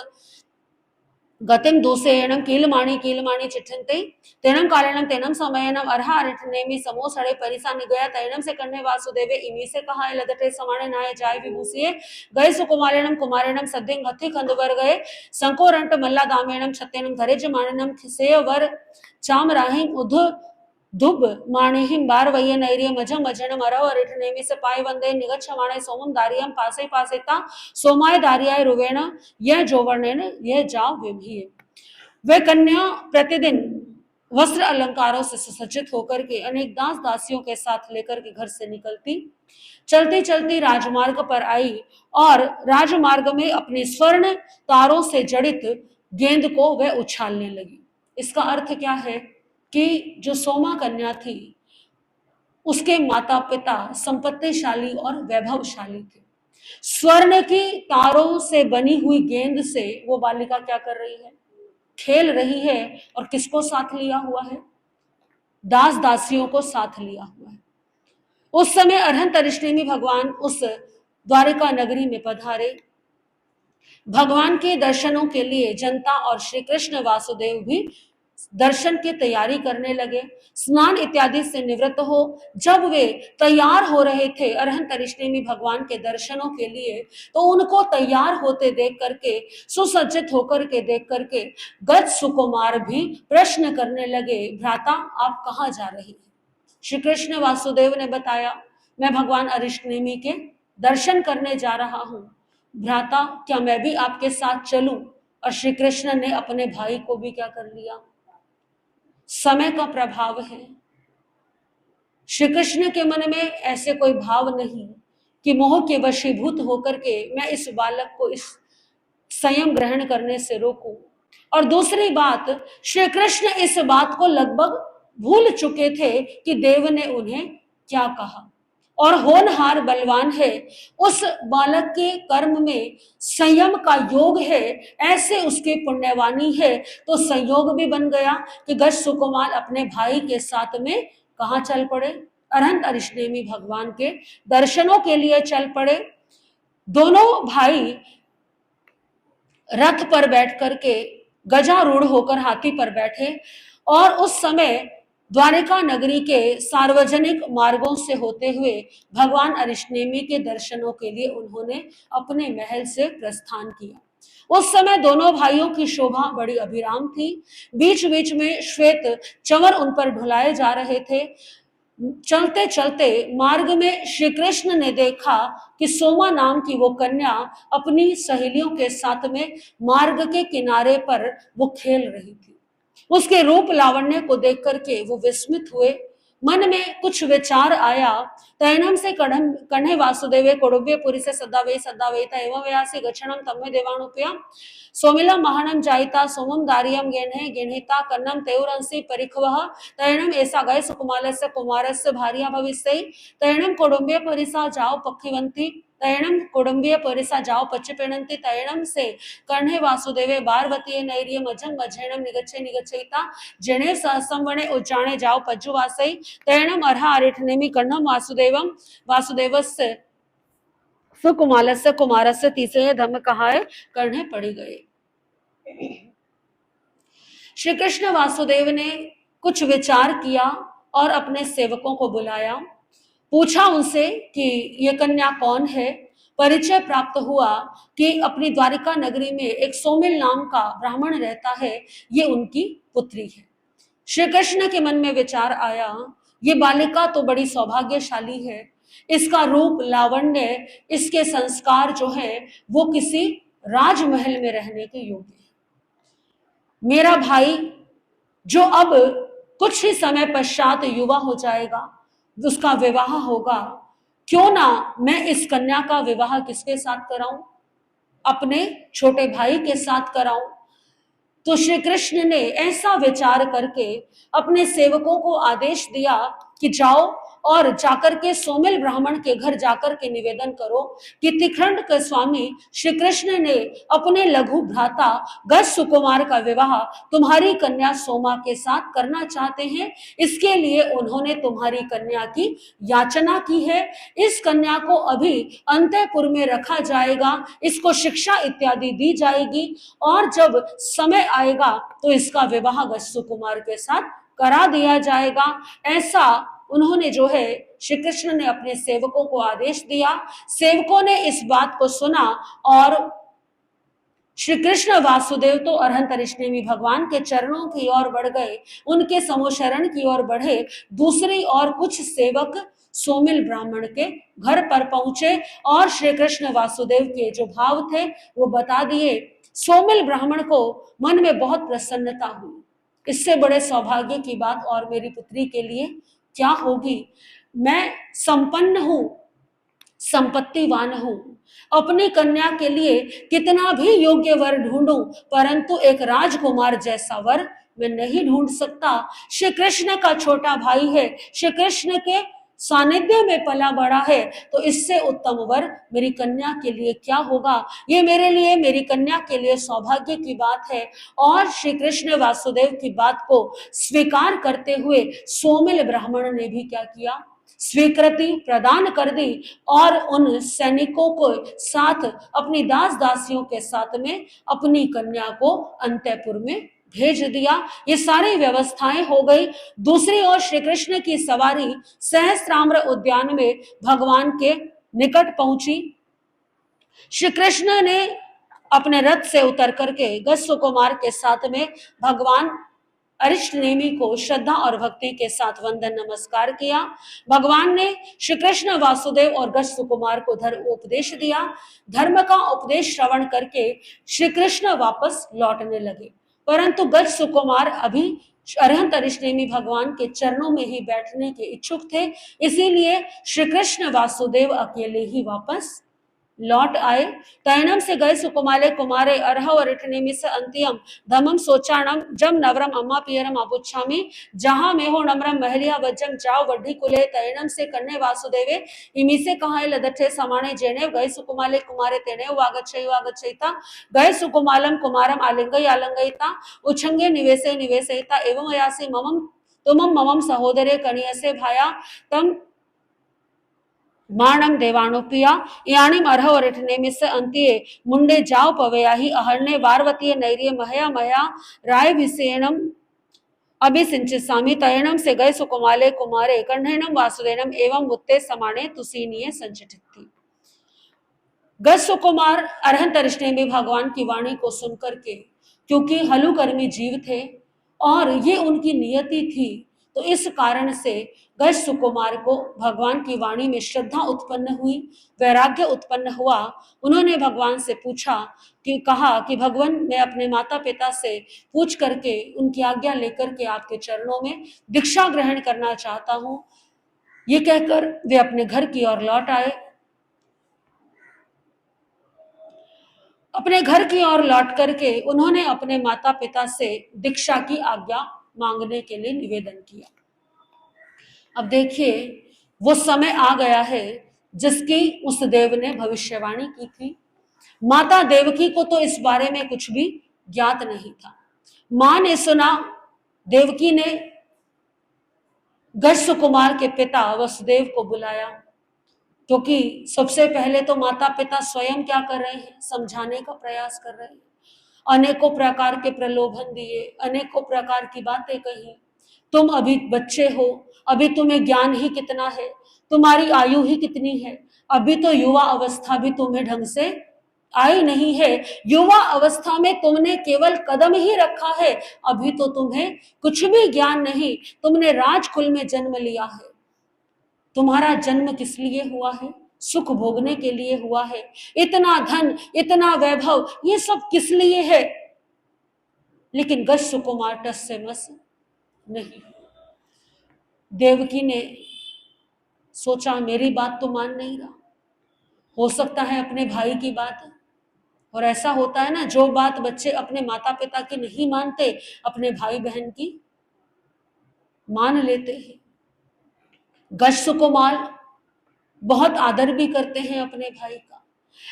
गतिम दूसेयणम कीलमाणी चिठन्ते तेनम कालेनम तेनम समयनम अर्हा अरिठनेमि समो सड़े परिसा निगया तैनम से कन्ने वासुदेवे इमी से कहा लदटे समाने नाय जाय विभूसिये गए सुकुमारेणम कुमारेणम सद्दिंग हथि खंदवर गए संकोरंट मल्ला दामेणम छत्तेनम धरेज माननम खिसेय वर चाम राहिं उध दुब माणिहिं बारवय्य नैर्य मजं मजनम अरव अरिठ नेमि से पाय वंदे निगच्छमाणे सोमम दारियम पासे पासेता सोमाय दारियाय रुवेण यह जोवर्णेन यह जाव विभिये। वह कन्या प्रतिदिन वस्त्र अलंकारों से सुसज्जित होकर के अनेक दास दासियों के साथ लेकर के घर से निकलती, चलती चलती राजमार्ग पर आई और राजमार्ग में अपने स्वर्ण तारों से जड़ित गेंद को वह उछालने लगी। इसका अर्थ क्या है कि जो सोमा कन्या थी उसके माता पिता संपत्तिशाली और वैभवशाली थे। स्वर्ण की तारों से बनी हुई गेंद से वो बालिका क्या कर रही है, खेल रही है। और किसको साथ लिया हुआ है, दास दासियों को साथ लिया हुआ है। उस समय अरहंत अरिष्टेमी भगवान उस द्वारिका नगरी में पधारे। भगवान के दर्शनों के लिए जनता और श्री कृष्ण वासुदेव भी दर्शन की तैयारी करने लगे। स्नान इत्यादि से निवृत्त हो जब वे तैयार हो रहे थे अरहंत अरिष्टेमी भगवान के दर्शनों के लिए, तो उनको तैयार होते देख करके, सुसज्जित होकर के देख करके गज सुकुमार भी प्रश्न करने लगे, भ्राता आप कहाँ जा रही हैं? श्री कृष्ण वासुदेव ने बताया, मैं भगवान अरिष्टेमी के दर्शन करने जा रहा हूँ, भ्राता क्या मैं भी आपके साथ चलूं? और श्री कृष्ण ने अपने भाई को भी क्या कर लिया, समय का प्रभाव है। श्री कृष्ण के मन में ऐसे कोई भाव नहीं कि मोह के वशीभूत होकर के मैं इस बालक को इस संयम ग्रहण करने से रोकूं। और दूसरी बात, श्री कृष्ण इस बात को लगभग भूल चुके थे कि देव ने उन्हें क्या कहा, और होनहार बलवान है, उस बालक के कर्म में संयम का योग है, ऐसे उसकी पुण्यवानी है। तो संयोग भी बन गया कि गज सुकुमार अपने भाई के साथ में कहाँ चल पड़े, अरहंत अरिष्टेमी भगवान के दर्शनों के लिए चल पड़े। दोनों भाई रथ पर बैठ करके गजारूढ़ होकर हाथी पर बैठे, और उस समय द्वारिका नगरी के सार्वजनिक मार्गों से होते हुए भगवान अरिष्टेमी के दर्शनों के लिए उन्होंने अपने महल से प्रस्थान किया। उस समय दोनों भाइयों की शोभा बड़ी अभिराम थी। बीच बीच में श्वेत चंवर उन पर ढुलाए जा रहे थे। चलते चलते मार्ग में श्री कृष्ण ने देखा कि सोमा नाम की वो कन्या अपनी सहेलियों के साथ में मार्ग के किनारे पर वो खेल रही थी। उसके रूप लावण्य को देख करके वो विस्मित हुए। मन में कुछ विचार आया, तैनम से कण्हे वासुदेवे कोडुब्यपुरी से सद्दावे सद्दावेता एवं व्यासी गच्छणम तम्मे देवानुपया सोमिलम महानम जायता सोमम दारियम गेन्हे गेन्हिता कन्नम तेउरंसी परिखवः तैणम ऐसा गए सुकुमालस्य कुमारस्य भार्या भविष्यति तैणम कोडुब्यपुरी सा जाओ पक्षिवंती तैणम कोडुम्बिय परिसा जाओ पच्चपेणंती तैणम से कण्हे वासुदेवे बारवतीये नैर्य मजं मझेणम निगच्छे निगच्छेता जने सहसंवणे उज्जाणे जाओ पज्जुवासई तैणम अर्हा अरिठनेमि कण्णम वासुदेवम वासुदेवस्य सुकुमालस्य कुमारस्य तीसरे धम्म कहा है कण्हे पड़ी गए। श्री कृष्ण वासुदेव ने कुछ विचार किया और अपने सेवकों को बुलाया, पूछा उनसे कि ये कन्या कौन है। परिचय प्राप्त हुआ कि अपनी द्वारिका नगरी में एक सोमिल नाम का ब्राह्मण रहता है, ये उनकी पुत्री है। श्री कृष्ण के मन में विचार आया, ये बालिका तो बड़ी सौभाग्यशाली है, इसका रूप लावण्य, इसके संस्कार जो है वो किसी राजमहल में रहने के योग्य है। मेरा भाई जो अब कुछ ही समय पश्चात युवा हो जाएगा, उसका विवाह होगा, क्यों ना मैं इस कन्या का विवाह किसके साथ कराऊं, अपने छोटे भाई के साथ कराऊं। तो श्री कृष्ण ने ऐसा विचार करके अपने सेवकों को आदेश दिया कि जाओ और जाकर के सोमिल ब्राह्मण के घर जाकर के निवेदन करो कि तिखंड के स्वामी श्री कृष्ण ने अपने लघु भ्राता गज सुकुमार का विवाह तुम्हारी कन्या सोमा के साथ करना चाहते हैं। इसके लिए उन्होंने तुम्हारी कन्या की याचना की है। इस कन्या को अभी अंतःपुर में रखा जाएगा, इसको शिक्षा इत्यादि दी जाएगी, और जब समय आएगा तो इसका विवाह गज सुकुमार के साथ करा दिया जाएगा। ऐसा उन्होंने जो है श्री कृष्ण ने अपने सेवकों को आदेश दिया। सेवकों ने इस बात को सुना और श्री कृष्ण वासुदेव तो अरहंत ऋषनेमी भगवान के चरणों की ओर बढ़ गए, उनके समोशरण की ओर बढ़े। दूसरी ओर कुछ सेवक सोमिल ब्राह्मण के घर पर पहुंचे और श्री कृष्ण वासुदेव के जो भाव थे वो बता दिए। सोमिल ब्राह्मण को मन में बहुत प्रसन्नता हुई, इससे बड़े सौभाग्य की बात और मेरी पुत्री के लिए क्या होगी। मैं संपन्न हूं, संपत्तिवान हूं, अपनी कन्या के लिए कितना भी योग्य वर ढूंढूं, परंतु एक राजकुमार जैसा वर मैं नहीं ढूंढ सकता। श्री कृष्ण का छोटा भाई है, श्री कृष्ण के सानिध्य में पला बड़ा है, तो इससे उत्तम वर मेरी कन्या के लिए क्या होगा। ये मेरे लिए, मेरी कन्या के लिए सौभाग्य की बात है। और श्री कृष्ण वासुदेव की बात को स्वीकार करते हुए सोमिल ब्राह्मण ने भी क्या किया, स्वीकृति प्रदान कर दी और उन सैनिकों को साथ अपनी दास दासियों के साथ में अपनी कन्या को अंतःपुर में भेज दिया। ये सारी व्यवस्थाएं हो गई। दूसरी ओर श्री कृष्ण की सवारी सहस्त्राम्र उद्यान में भगवान के निकट पहुंची। श्री कृष्ण ने अपने रथ से उतर करके गज सुकुमार के साथ में भगवान अरिष्टनेमी को श्रद्धा और भक्ति के साथ वंदन नमस्कार किया। भगवान ने श्री कृष्ण वासुदेव और गज सुकुमार को धर्म उपदेश दिया। धर्म का उपदेश श्रवण करके श्री कृष्ण वापस लौटने लगे, परंतु गज सुकुमार अभी अरहंत अरिष्टनेमी भगवान के चरणों में ही बैठने के इच्छुक थे, इसीलिए श्री कृष्ण वासुदेव अकेले ही वापस लौट आए। तैनम से गए सुकुमाले कुमारे अरह और इठनेमी से अंतियम धमम सोचाणम जम नवरम अम्मा पियरम आपुच्छामी जहां में हो नमरम महलिया वज्जम जाओ वड्ढी कुले तैनम से कन्ने वासुदेवे इमी से कहा लदठे समाने जेने गए सुकुमाले कुमारे तेने वागच्छयिता गए सुकुमालम कुमारम आलिंगई आलंगयिता उछंगे निवेसे निवेसयिता एवं अयासी ममम तुमम ममम सहोदरे कणियसे भाया तम माणम देवाणुपिया यानिम अर्ह और इठनेमिस अंतिये मुंडे जाव पवया ही अहरणे वारवतीय नैर्य महया मया राय विसेनम अभिसिंचिसामी तयनम से गए सुकुमाले कुमारे कण्हेनम वासुदेनम एवं मुत्ते समाने तुसीनिये संचितिथि। गज सुकुमार अरहंत अरिष्टनेमी भगवान की वाणी को सुनकर के, क्योंकि हलुकर्मी जीव थे और ये उनकी नियति थी, तो इस कारण से गज सुकुमार को भगवान की वाणी में श्रद्धा उत्पन्न हुई, वैराग्य उत्पन्न हुआ। उन्होंने भगवान से पूछा कि कहा कि भगवान मैं अपने माता पिता से पूछ करके उनकी आज्ञा लेकर के आपके चरणों में दीक्षा ग्रहण करना चाहता हूं। ये कहकर वे अपने घर की ओर लौट आए। अपने घर की ओर लौट करके उन्होंने अपने माता पिता से दीक्षा की आज्ञा मांगने के लिए निवेदन किया। अब देखिए वो समय आ गया है जिसकी उस देव ने भविष्यवाणी की थी। माता देवकी को तो इस बारे में कुछ भी ज्ञात नहीं था। मां ने सुना, देवकी ने गज सुकुमार के पिता वसुदेव को बुलाया, क्योंकि सबसे पहले तो माता पिता स्वयं क्या कर रहे हैं, समझाने का प्रयास कर रहे हैं। अनेकों प्रकार के प्रलोभन दिए, अनेकों प्रकार की बातें कही, तुम अभी बच्चे हो, अभी तुम्हें ज्ञान ही कितना है, तुम्हारी आयु ही कितनी है, अभी तो युवा अवस्था भी तुम्हें ढंग से आई नहीं है, युवा अवस्था में तुमने केवल कदम ही रखा है, अभी तो तुम्हें कुछ भी ज्ञान नहीं, तुमने राजकुल में जन्म लिया है, तुम्हारा जन्म किस लिए हुआ है, सुख भोगने के लिए हुआ है, इतना धन इतना वैभव ये सब किस लिए है। लेकिन गज सुकुमार टस से मस नहीं। देवकी ने सोचा मेरी बात तो मान नहीं रहा, हो सकता है अपने भाई की बात, और ऐसा होता है ना, जो बात बच्चे अपने माता पिता की नहीं मानते अपने भाई बहन की मान लेते हैं। गज सुकुमार बहुत आदर भी करते हैं अपने भाई का।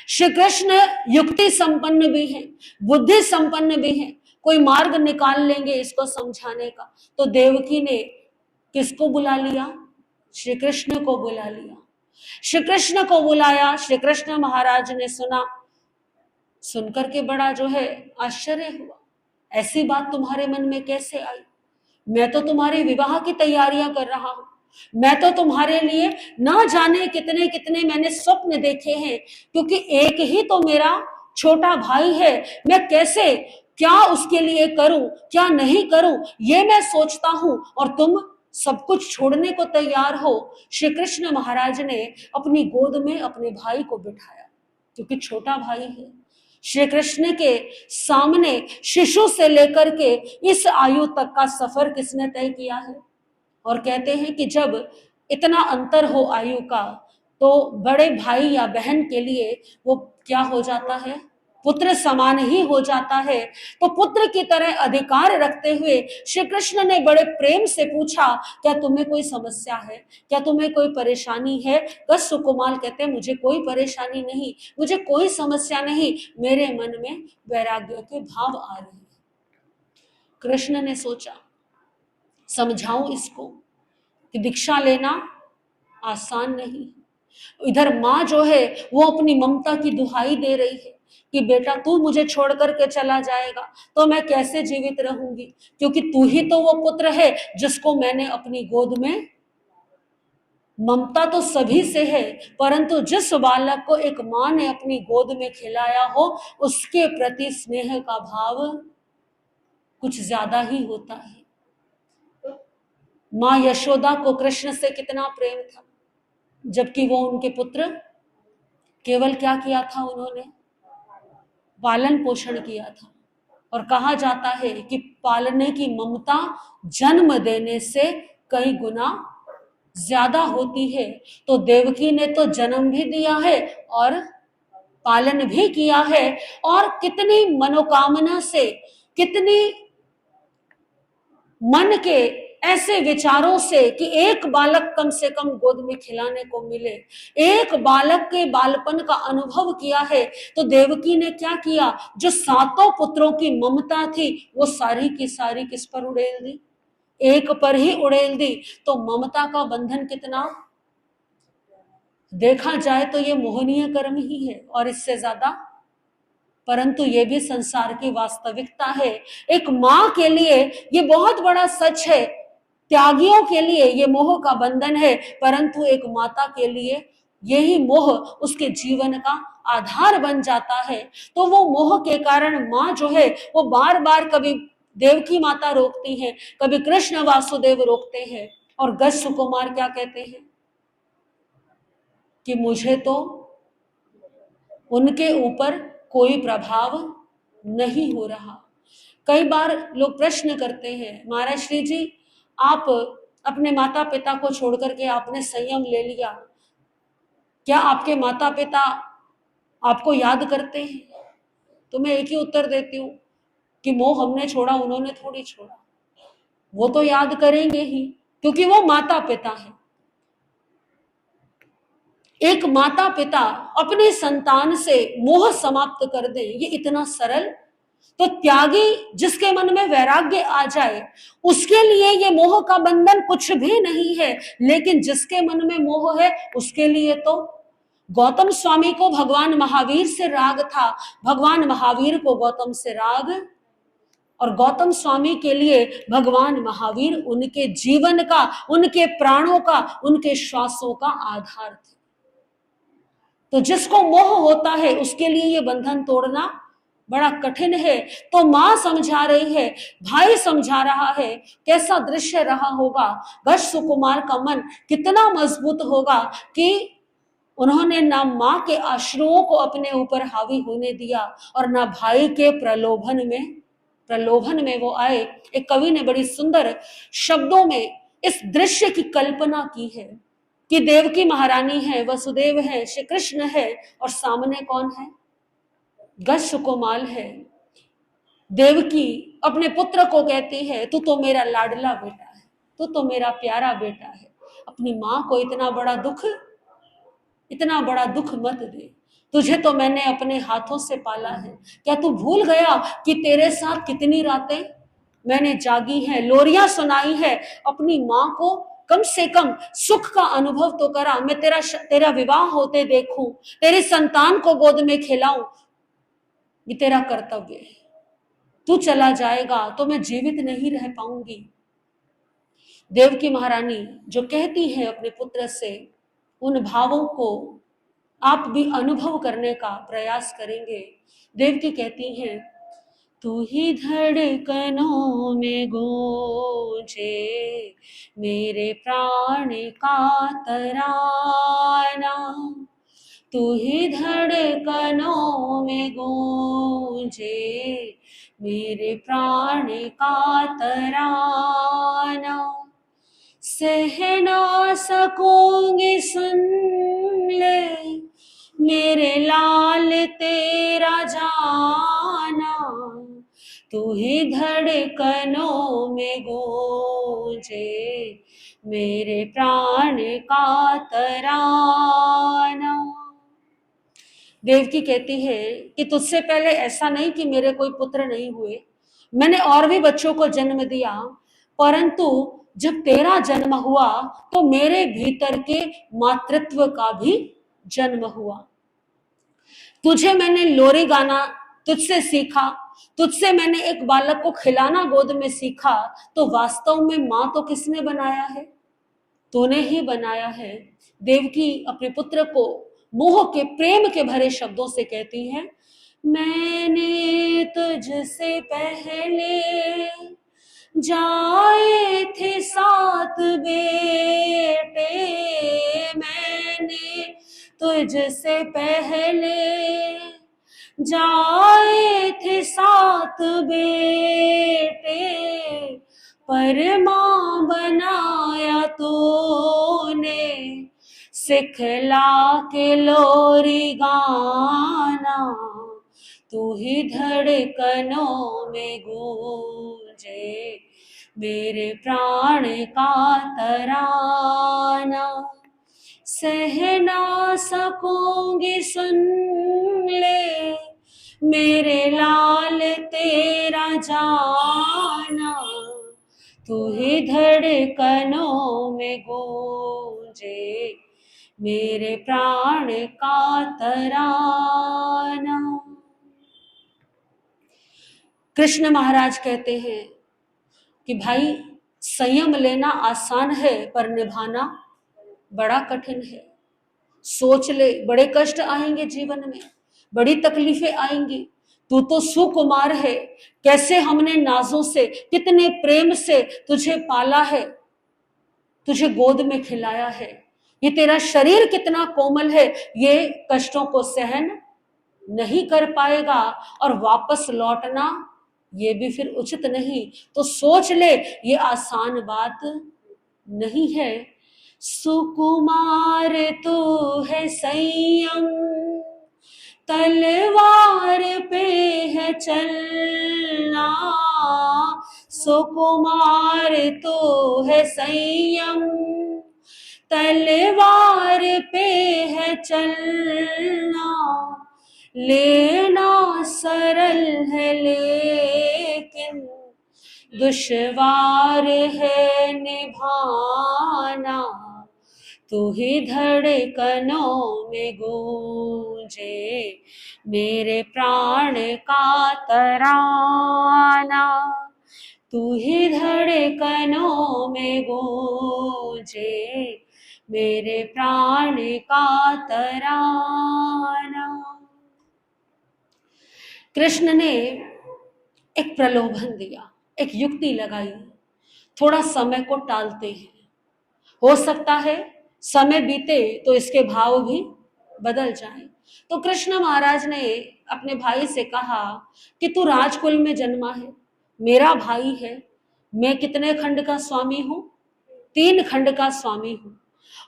श्री कृष्ण युक्ति संपन्न भी हैं, बुद्धि संपन्न भी हैं, कोई मार्ग निकाल लेंगे इसको समझाने का। तो देवकी ने किसको बुला लिया, श्री कृष्ण को बुला लिया। श्री कृष्ण को बुलाया, श्री कृष्ण महाराज ने सुना, सुनकर के बड़ा जो है आश्चर्य हुआ, ऐसी बात तुम्हारे मन में कैसे आई, मैं तो तुम्हारे विवाह की तैयारियां कर रहा हूं, मैं तो तुम्हारे लिए ना जाने कितने कितने मैंने स्वप्न देखे हैं, क्योंकि एक ही तो मेरा छोटा भाई है, मैं कैसे, क्या उसके लिए करूं, क्या नहीं करूं, ये मैं सोचता हूं, और तुम सब कुछ छोड़ने को तैयार हो। श्री कृष्ण महाराज ने अपनी गोद में अपने भाई को बिठाया, क्योंकि छोटा भाई है। श्री कृष्ण के सामने शिशु से लेकर के इस आयु तक का सफर किसने तय किया है? और कहते हैं कि जब इतना अंतर हो आयु का, तो बड़े भाई या बहन के लिए वो क्या हो जाता है? पुत्र समान ही हो जाता है। तो पुत्र की तरह अधिकार रखते हुए श्री कृष्ण ने बड़े प्रेम से पूछा, क्या तुम्हें कोई समस्या है, क्या तुम्हें कोई परेशानी है? गज सुकुमार कहते हैं, मुझे कोई परेशानी नहीं, मुझे कोई समस्या नहीं, मेरे मन में वैराग्य के भाव आ रहे हैं। कृष्ण ने सोचा, समझाऊं इसको कि दीक्षा लेना आसान नहीं। इधर माँ जो है वो अपनी ममता की दुहाई दे रही है कि बेटा तू मुझे छोड़ करके चला जाएगा तो मैं कैसे जीवित रहूंगी, क्योंकि तू ही तो वो पुत्र है जिसको मैंने अपनी गोद में, ममता तो सभी से है, परंतु जिस बालक को एक माँ ने अपनी गोद में खिलाया हो उसके प्रति स्नेह का भाव कुछ ज्यादा ही होता है। माँ यशोदा को कृष्ण से कितना प्रेम था, जबकि वो उनके पुत्र, केवल क्या किया था उन्होंने? पालन पोषण किया था। और कहा जाता है कि पालने की ममता जन्म देने से कई गुना ज्यादा होती है। तो देवकी ने तो जन्म भी दिया है और पालन भी किया है, और कितनी मनोकामना से, कितनी मन के ऐसे विचारों से कि एक बालक कम से कम गोद में खिलाने को मिले, एक बालक के बालपन का अनुभव किया है। तो देवकी ने क्या किया? जो सातों पुत्रों की ममता थी वो सारी की सारी किस पर उड़ेल दी? एक पर ही उड़ेल दी। तो ममता का बंधन कितना, देखा जाए तो ये मोहनीय कर्म ही है और इससे ज्यादा, परंतु ये भी संसार की वास्तविकता है। एक माँ के लिए ये बहुत बड़ा सच है, त्यागियों के लिए ये मोह का बंधन है, परंतु एक माता के लिए यही मोह उसके जीवन का आधार बन जाता है। तो वो मोह के कारण माँ जो है वो बार बार, कभी देवकी माता रोकती है, कभी कृष्ण वासुदेव रोकते हैं, और गज सुकुमार क्या कहते हैं कि मुझे तो उनके ऊपर कोई प्रभाव नहीं हो रहा। कई बार लोग प्रश्न करते हैं, महाराज श्री जी आप अपने माता पिता को छोड़ करके आपने संयम ले लिया, क्या आपके माता पिता आपको याद करते हैं? तो मैं एक ही उत्तर देती हूँ कि मोह हमने छोड़ा, उन्होंने थोड़ी छोड़ा। वो तो याद करेंगे ही, क्योंकि वो माता पिता है। एक माता पिता अपने संतान से मोह समाप्त कर दे, ये इतना सरल। तो त्यागी जिसके मन में वैराग्य आ जाए उसके लिए ये मोह का बंधन कुछ भी नहीं है, लेकिन जिसके मन में मोह है उसके लिए तो, गौतम स्वामी को भगवान महावीर से राग था, भगवान महावीर को गौतम से राग, और गौतम स्वामी के लिए भगवान महावीर उनके जीवन का, उनके प्राणों का, उनके श्वासों का आधार थे। तो जिसको मोह होता है उसके लिए ये बंधन तोड़ना बड़ा कठिन है। तो माँ समझा रही है, भाई समझा रहा है, कैसा दृश्य रहा होगा। गज सुकुमार का मन कितना मजबूत होगा कि उन्होंने ना माँ के आश्रुओं को अपने ऊपर हावी होने दिया और ना भाई के प्रलोभन में वो आए। एक कवि ने बड़ी सुंदर शब्दों में इस दृश्य की कल्पना की है कि देवकी महारानी है, वसुदेव है, श्री कृष्ण है, और सामने कौन है? गज सुकुमार है। देवकी अपने पुत्र को कहती है, तू तो मेरा लाडला बेटा है, तू तो मेरा प्यारा बेटा है, अपनी माँ को इतना बड़ा दुख मत दे, तुझे तो मैंने अपने हाथों से पाला है। क्या तू भूल गया कि तेरे साथ कितनी रातें मैंने जागी हैं, लोरियां सुनाई है, अपनी माँ को कम से कम सुख का अनुभव तो करा, मैं तेरा विवाह होते देखूं, तेरी संतान को गोद में खिलाऊं, ये तेरा कर्तव्य है। तू चला जाएगा तो मैं जीवित नहीं रह पाऊंगी। देवकी महारानी जो कहती है अपने पुत्र से, उन भावों को आप भी अनुभव करने का प्रयास करेंगे। देवकी कहती हैं, तू ही धड़कनों में गूंजे मेरे प्राण का तराना, तू ही धड़कनों में गूंजे मेरे प्राण का तराना, सह ना सकूंगी सुन ले मेरे लाल तेरा जाना, तू ही धड़कनों में गूंजे मेरे प्राण का तराना। देवकी कहती है कि तुझसे पहले ऐसा नहीं कि मेरे कोई पुत्र नहीं हुए, मैंने और भी बच्चों को जन्म दिया, परंतु जब तेरा जन्म हुआ तो मेरे भीतर के मातृत्व का भी जन्म हुआ। तुझे मैंने लोरी गाना तुझसे सीखा, तुझसे मैंने एक बालक को खिलाना गोद में सीखा, तो वास्तव में मां तो किसने बनाया है? तूने ही बनाया है। देवकी अपने पुत्र को मोह के प्रेम के भरे शब्दों से कहती है, मैंने तुझसे पहले जाए थे 7 बेटे, मैंने तुझसे पहले जाए थे 7 बेटे, पर मां बनाया तूने सिखला के लोरी गाना, तू ही धड़कनों में गूंजे मेरे प्राण का तराना, सह ना सकूंगी सुन ले मेरे लाल तेरा जाना, तू ही धड़कनों में गूंजे मेरे प्राण का तराना। कृष्ण महाराज कहते हैं कि भाई संयम लेना आसान है पर निभाना बड़ा कठिन है। सोच ले, बड़े कष्ट आएंगे जीवन में, बड़ी तकलीफें आएंगी। तू तो सुकुमार है, कैसे हमने नाजों से कितने प्रेम से तुझे पाला है, तुझे गोद में खिलाया है, ये तेरा शरीर कितना कोमल है, ये कष्टों को सहन नहीं कर पाएगा और वापस लौटना ये भी फिर उचित नहीं। तो सोच ले, ये आसान बात नहीं है। सुकुमार तू है संयम तलवार पे है चलना, सुकुमार तो है संयम तलवार पे है चलना, लेना सरल है लेकिन दुश्वार है निभाना, तू ही धड़कनों में गूंजे मेरे प्राण का तराना, तू ही धड़कनों में गूंजे मेरे प्राण का तराना। कृष्ण ने एक प्रलोभन दिया, एक युक्ति लगाई, थोड़ा समय को टालते हैं, हो सकता है समय बीते तो इसके भाव भी बदल जाएं। तो कृष्ण महाराज ने अपने भाई से कहा कि तू राजकुल में जन्मा है, मेरा भाई है, मैं कितने खंड का स्वामी हूं? 3 खंड का स्वामी हूं,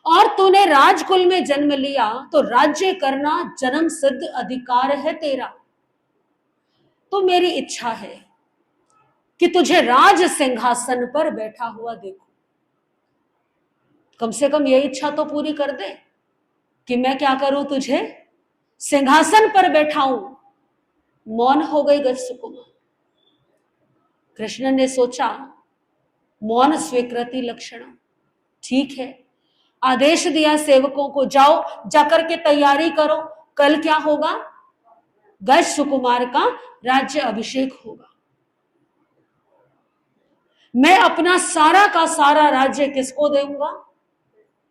और तूने राजकुल में जन्म लिया तो राज्य करना जन्म सिद्ध अधिकार है तेरा। तो मेरी इच्छा है कि तुझे राज सिंहासन पर बैठा हुआ देखूं, कम से कम ये इच्छा तो पूरी कर दे कि मैं क्या करूं, तुझे सिंहासन पर बैठाऊं। मौन हो गई गज सुकुमार। कृष्ण ने सोचा मौन स्वीकृति लक्षण, ठीक है, आदेश दिया सेवकों को, जाओ जाकर के तैयारी करो, कल क्या होगा, गज सुकुमार का राज्य अभिषेक होगा। मैं अपना सारा का सारा राज्य किसको दूंगा?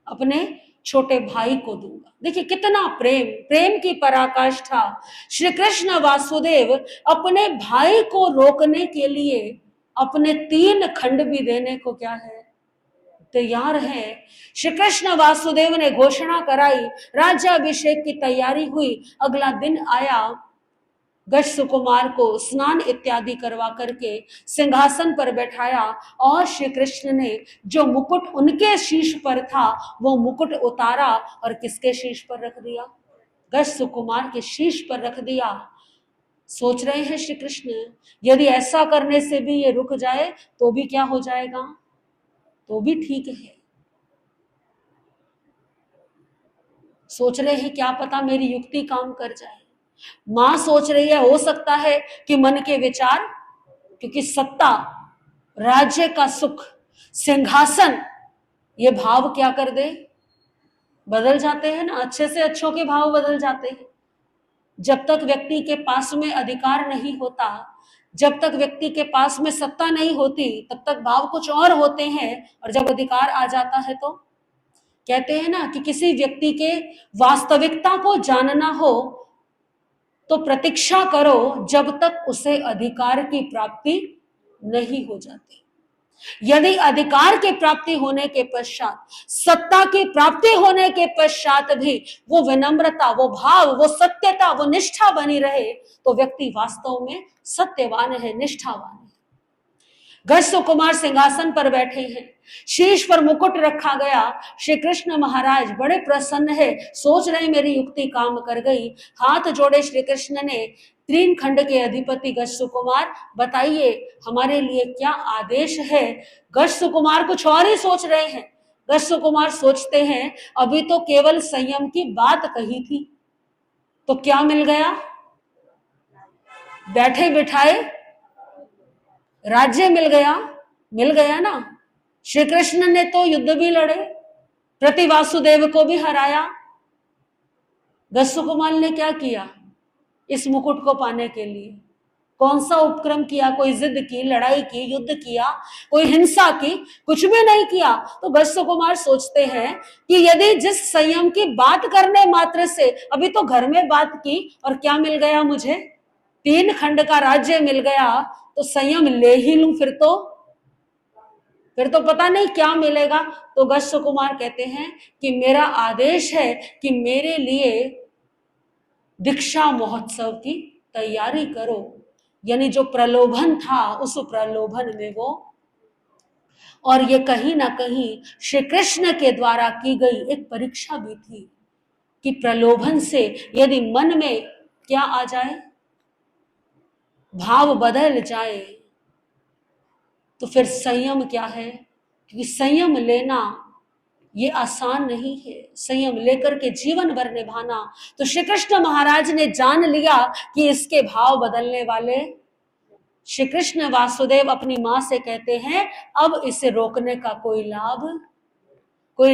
अपने छोटे भाई को दूंगा। देखिए कितना प्रेम, प्रेम की पराकाष्ठा। श्री कृष्ण वासुदेव अपने भाई को रोकने के लिए अपने 3 खंड भी देने को क्या है, तैयार है। श्री कृष्ण वासुदेव ने घोषणा कराई, राज्याभिषेक की तैयारी हुई। अगला दिन आया, गज सुकुमार को स्नान इत्यादि करवा करके सिंहासन पर बैठाया और श्री कृष्ण ने जो मुकुट उनके शीश पर था वो मुकुट उतारा और किसके शीश पर रख दिया, गज सुकुमार के शीश पर रख दिया। सोच रहे हैं श्री कृष्ण, यदि ऐसा करने से भी ये रुक जाए तो भी क्या हो जाएगा, तो भी ठीक है। सोच रहे हैं क्या पता मेरी युक्ति काम कर जाए। मां सोच रही है हो सकता है कि मन के विचार, क्योंकि सत्ता, राज्य का सुख, सिंहासन, ये भाव क्या कर दे, बदल जाते हैं ना, अच्छे से अच्छों के भाव बदल जाते हैं। जब तक व्यक्ति के पास में अधिकार नहीं होता, जब तक व्यक्ति के पास में सत्ता नहीं होती, तब तक भाव कुछ और होते हैं, और जब अधिकार आ जाता है तो कहते हैं ना कि किसी व्यक्ति के वास्तविकता को जानना हो तो प्रतीक्षा करो जब तक उसे अधिकार की प्राप्ति नहीं हो जाती। यदि अधिकार की प्राप्ति होने के पश्चात, सत्ता की प्राप्ति होने के पश्चात भी वो विनम्रता, वो भाव, वो सत्यता, वो निष्ठा बनी रहे तो व्यक्ति वास्तव में सत्यवान है, निष्ठावान है। गज सुकुमार सिंहासन पर बैठे हैं, शीश पर मुकुट रखा गया। श्री कृष्ण महाराज बड़े प्रसन्न है, सोच रहे मेरी युक्ति काम कर गई। हाथ जोड़े श्री कृष्ण ने, 3 खंड के अधिपति गज सुकुमार, बताइए हमारे लिए क्या आदेश है। गज सुकुमार कुछ और ही सोच रहे हैं। गज सुकुमार सोचते हैं अभी तो केवल संयम की बात कही थी, तो क्या मिल गया, बैठे बिठाए राज्य मिल गया, मिल गया ना। श्री कृष्ण ने तो युद्ध भी लड़े, प्रति वासुदेव को भी हराया। गज सुकुमार ने क्या किया इस मुकुट को पाने के लिए, कौन सा उपक्रम किया, कोई जिद की, लड़ाई की, युद्ध किया, कोई हिंसा की, कुछ भी नहीं किया। तो गज सुकुमार सोचते हैं कि यदि जिस संयम की बात करने मात्र से, अभी तो घर में बात की और क्या मिल गया मुझे, 3 खंड का राज्य मिल गया, तो संयम ले ही लूं फिर तो पता नहीं क्या मिलेगा। तो गज सुकुमार कहते हैं कि मेरा आदेश है कि मेरे लिए दीक्षा महोत्सव की तैयारी करो। यानी जो प्रलोभन था उस प्रलोभन में वो, और ये कहीं ना कहीं श्री कृष्ण के द्वारा की गई एक परीक्षा भी थी कि प्रलोभन से यदि मन में क्या आ जाए, भाव बदल जाए, तो फिर संयम क्या है, क्योंकि संयम लेना ये आसान नहीं है, संयम लेकर के जीवन भर निभाना। तो श्री कृष्ण महाराज ने जान लिया कि इसके भाव बदलने वाले। श्री कृष्ण वासुदेव अपनी मां से कहते हैं अब इसे रोकने का कोई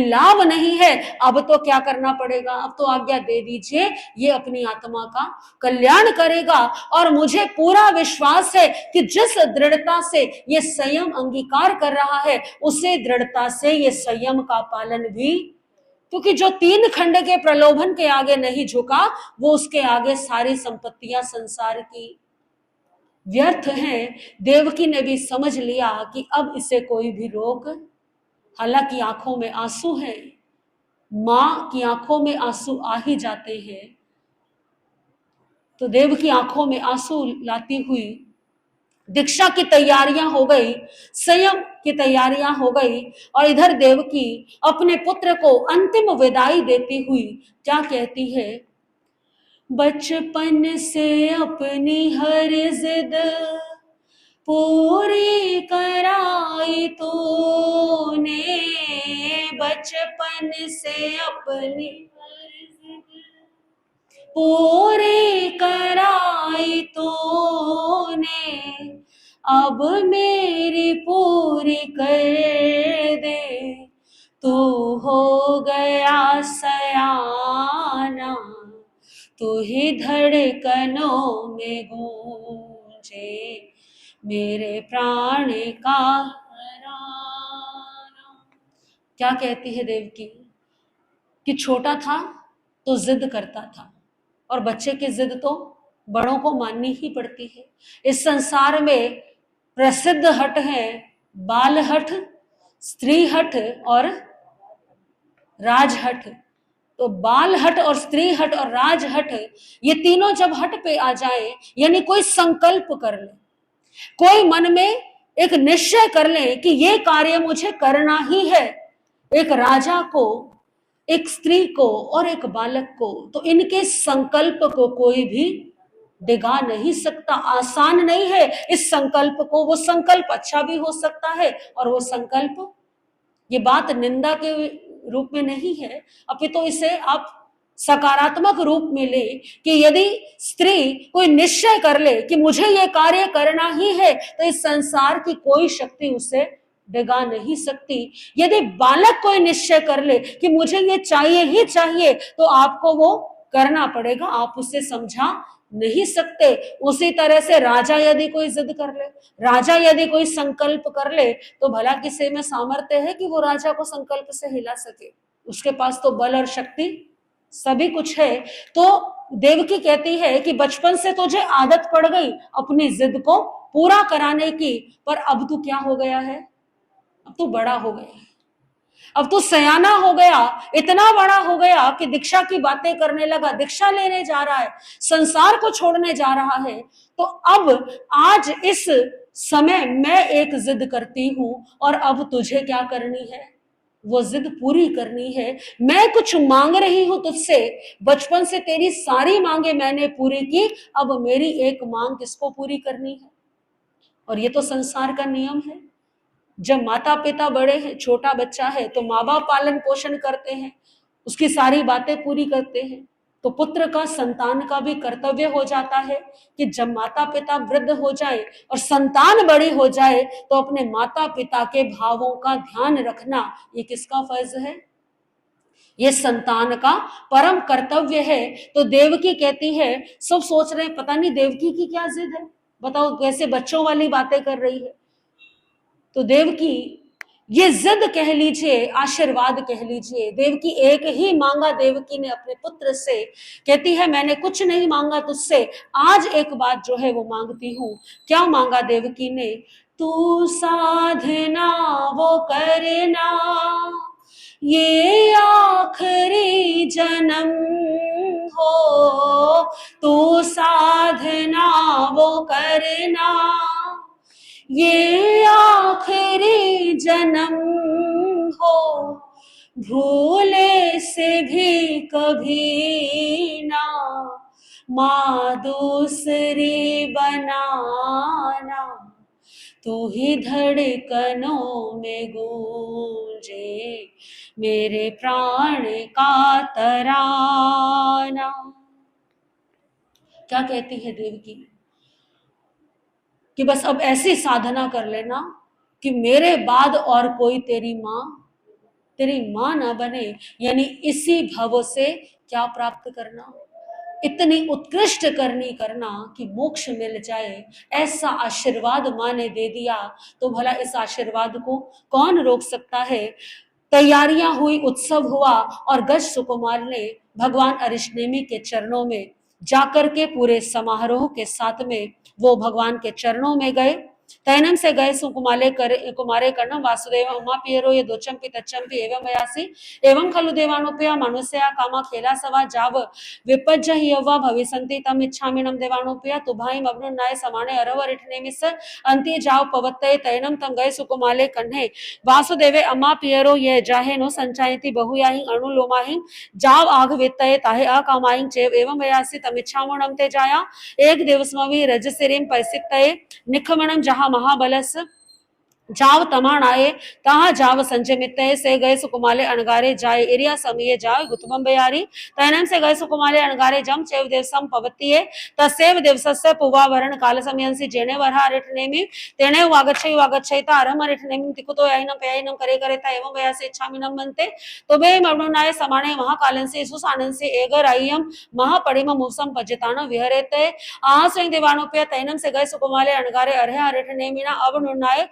लाभ नहीं है, अब तो क्या करना पड़ेगा, अब तो आज्ञा दे दीजिए, ये अपनी आत्मा का कल्याण करेगा। और मुझे पूरा विश्वास है कि जिस दृढ़ता से ये संयम अंगीकार कर रहा है उसे दृढ़ता से ये संयम का पालन भी, क्योंकि जो 3 खंड के प्रलोभन के आगे नहीं झुका वो उसके आगे सारी संपत्तियां संसार की व्यर्थ हैं। देवकी ने भी समझ लिया कि अब इसे कोई भी रोक, हालांकि आंखों में आंसू हैं, मां की आंखों में आंसू आ ही जाते हैं, तो देव की आंखों में आंसू लाती हुई दीक्षा की तैयारियां हो गई, संयम की तैयारियां हो गई, और इधर देवकी अपने पुत्र को अंतिम विदाई देती हुई क्या कहती है, बचपन से अपनी हर जिद पूरी कराई तूने, बचपन से अपनी पूरी कराई तूने, अब मेरी पूरी कर दे, तू हो गया सयाना, तू ही धड़कनों में गूंजे मेरे प्राण का हराना। क्या कहती है देवकी, कि छोटा था तो जिद करता था, और बच्चे की जिद तो बड़ों को माननी ही पड़ती है। इस संसार में प्रसिद्ध हट है बाल हट, स्त्री हट और राजहट। तो बाल हट और स्त्री हट और राजहट, ये तीनों जब हट पे आ जाए, यानी कोई संकल्प कर ले, कोई मन में एक निश्चय कर ले कि ये कार्य मुझे करना ही है, एक राजा को, एक स्त्री को और एक बालक को, तो इनके संकल्प को कोई भी डिगा नहीं सकता। आसान नहीं है इस संकल्प को। वो संकल्प अच्छा भी हो सकता है और वो संकल्प, ये बात निंदा के रूप में नहीं है, अपितु तो इसे आप सकारात्मक रूप में ले कि यदि स्त्री कोई निश्चय कर ले कि मुझे ये कार्य करना ही है, तो इस संसार की कोई शक्ति उसे डिगा नहीं सकती। यदि बालक कोई निश्चय कर ले कि मुझे ये चाहिए ही चाहिए, तो आपको वो करना पड़ेगा, आप उसे समझा नहीं सकते। उसी तरह से राजा यदि कोई जिद कर ले, राजा यदि कोई संकल्प कर ले, तो भला किसी में सामर्थ्य है कि वो राजा को संकल्प से हिला सके? उसके पास तो बल और शक्ति सभी कुछ है। तो देवकी कहती है कि बचपन से तुझे आदत पड़ गई अपनी जिद को पूरा कराने की, पर अब तू क्या हो गया है? अब तू बड़ा हो गया है, अब तू सयाना हो गया, इतना बड़ा हो गया कि दीक्षा की बातें करने लगा, दीक्षा लेने जा रहा है, संसार को छोड़ने जा रहा है। तो अब आज इस समय मैं एक जिद करती हूं, और अब तुझे क्या करनी है? वो जिद पूरी करनी है। मैं कुछ मांग रही हूं तुझसे, बचपन से तेरी सारी मांगे मैंने पूरी की, अब मेरी एक मांग किसको पूरी करनी है? और ये तो संसार का नियम है। जब माता पिता बड़े हैं, छोटा बच्चा है, तो माँ बाप पालन पोषण करते हैं, उसकी सारी बातें पूरी करते हैं। तो पुत्र का, संतान का भी कर्तव्य हो जाता है कि जब माता पिता वृद्ध हो जाए और संतान बड़ी हो जाए, तो अपने माता पिता के भावों का ध्यान रखना, ये किसका फर्ज है? ये संतान का परम कर्तव्य है। तो देवकी कहती है, सब सोच रहे हैं पता नहीं देवकी की क्या जिद है, बताओ कैसे बच्चों वाली बातें कर रही है। तो देवकी, ये जिद कह लीजिए, आशीर्वाद कह लीजिए, देवकी एक ही मांगा देवकी ने अपने पुत्र से। कहती है मैंने कुछ नहीं मांगा तुझसे, आज एक बात जो है वो मांगती हूं। क्या मांगा देवकी ने? तू साधना वो करना, ये आखिरी जन्म हो, तू साधना वो करना, ये आखिरी जन्म हो, भूले से भी कभी ना माँ दूसरी बनाना, तू ही धड़कनों में गूंजे मेरे प्राण का तराना। क्या कहती है देवकी? कि बस अब ऐसी साधना कर लेना कि मेरे बाद और कोई तेरी माँ ना बने। यानी इसी भव से क्या प्राप्त करना? इतनी उत्कृष्ट करनी करना कि मोक्ष मिल जाए, ऐसा आशीर्वाद माँ ने दे दिया। तो भला इस आशीर्वाद को कौन रोक सकता है? तैयारियां हुई, उत्सव हुआ, और गज सुकुमार ने भगवान अरिष्टनेमि के चरणों में जाकर के पूरे समारोह के साथ में वो भगवान के चरणों में गए। तैनम से गए कुमारे कर्णम वासुदेव उमा पियरो ये दोचम्पि तच्चम्पि एवं वयासी एवं खलु देवानुपया मनुष्या कामा खेला सवा जाव विपज्य यवा भविसंति तम इच्छामिनम देवानुपया तुभाई अवनुन्नाय समाने अरव रिठनेमिस अंति जाव पवत्तये तैनम तम गए सुकुमाले कन्हे वासुदेवे अमा पियरो ये जाहे नो संचायति बहुयाहि अणुलोमाहि जाव आग वित्तये ताहे अकामाहि चेव एवं वयासी तम इच्छामणम ते जाया एक दिवसमवि रजसिरिम परिसिक्तये निखमणम जहाँ महाबलस जाव तमाण आए तहा जाव संजय मित्तये से गए सुकुमाले अणगारे जाए एरिया समीये जाए गुतबम बयारी तैनम से गए सुकुमाले अणगारे जम चेव देवसम पवत्तिये तसेव देवसस्य पुवा वरण काल समयंसी जेने वरहा रिठनेमि तेने वागच्छै ता अरहम रिठनेमि तिकुतो याहिनम पयाहिनम करे करे ता एवं वयासे इच्छामिनम मनते तोबे मरुणाय समाने महाकालंसे सुसानंसे एगर आयम महापरिम मुसम पजतानो विहरेते आहा स्वयं देवानोपय तैनम से गए सुकुमाले अणगारे अरहा रिठनेमिना अवनुनाय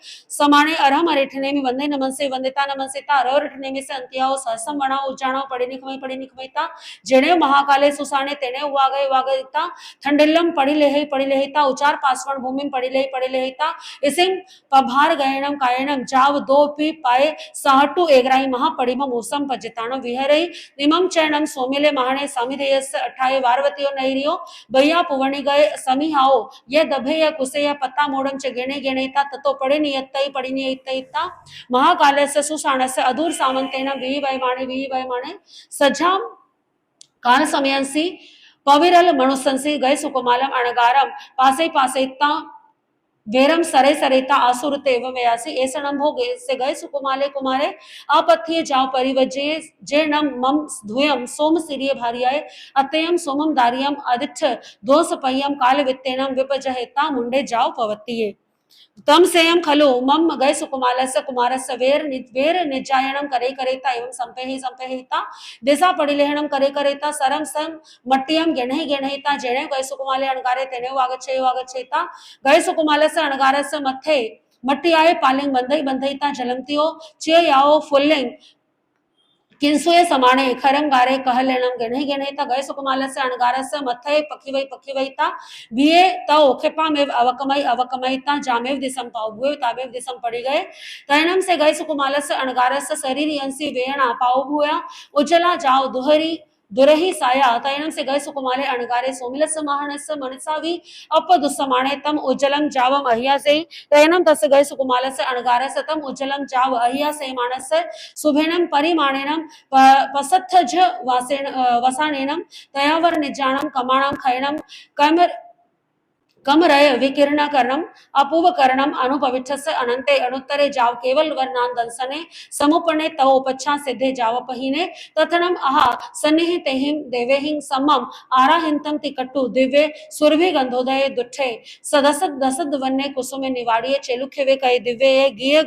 समाने अरहम अरेठनेमि वंदे नमसे वंदिता नमसेता अरहरेठनेमि से अंत्याओ सहसम वणाओ उज्जाणो पड़े निखमईता जेने महाकाले सुसाने तेने वागईता थंडिल्लम पड़ी लेहिता उचार पासवण भूमि पड़ी लेहिता इसिंग पभार गयनम कायनम जाव दो पी पाए सहटु एग्राई महापड़िम मौसम पजिताणो विहरई निमम चैनम सोमिले महाने समिदेयस अठाए वारवतियो नैरियो भैया पुवणी गए समीहाओ ये दभे या कुसे या पत्ता मोड़म च गेणेता ततो पड़े पड़ी नियत्ता महाकालस्य सुसाणस्य अधूर सामंतेन वी वैमाणे सज्जा कान समयंसी पविरल मनुसंसी गए सुकुमालम अणगारम पासे वेरम सरे सरेता आसुरते एवं वयासी ऐसणम भोगे से गए सुकुमाले कुमारे अपथ्ये जाओ परिवजे जे नम मम धुयम सोम सिरिय भारियाए अत्ययम सोमम दारियम आदित्य दोष पय्यम काल वित्तेनम विपजहेता मुंडे जाओ पवत्तिये तम सेयम खलु मम गए सुकुमालस्य कुमारस्य वेर निजायनम करेता एवं संपेहिता दिशा पड़िलेहनम करेता सरम सम मट्टियम गेणहिता जेणे गए सुकुमाले अणगारे तेने वागच्छेता गए सुकुमालस्य अणगारस्य मथे मट्टियाए पालिंग बंधईता जलमतियो चे याओ फुल्लिंग किंसुए समाने खरम गारे कहलेणम गेणहिता गए सुकुमालस्य अणगारस्य मथे पखिवैता बिये तौ खेपामेव अवकमयिता जामेव दिसम पाउभुए तामेव दिसम पड़ी गए तैनम से गए सुकुमालस्य अणगारस्य शरीर यंसी वेणा पाउभुया उज्जला जाओ दुरही साया तैनम से गए सुकुमाले अणगारे सोमिलस्य महानस्य मनसावी अपदुस्समाणे तम उज्जलम जावम अहिया से तैनम तस्य गए सुकुमालस्य अणगारस्य तम उज्जलम जाव अहिया से मानस्य सुभेनम परिमाणेनम पसत्थज वसानेनम तयावर निजानम कमाणम खयनम कमरय विकीर्णकरणम अपूवकरणम अनुपविच्छस्य अनंते अनुत्तरे जाव केवल वर्णान दंसने समुपने तव उपच्छा सिद्धे जाव पहिने तथनम आहा सन्निहितेहिं देवेहिं समम आराहिंतम तिकट्टु दिव्ये सुरभि गंधोदये दुठे सदसद दसद वन्ने कुसुमे निवाड़िये चेलुखे वे कहे दिव्ये गीय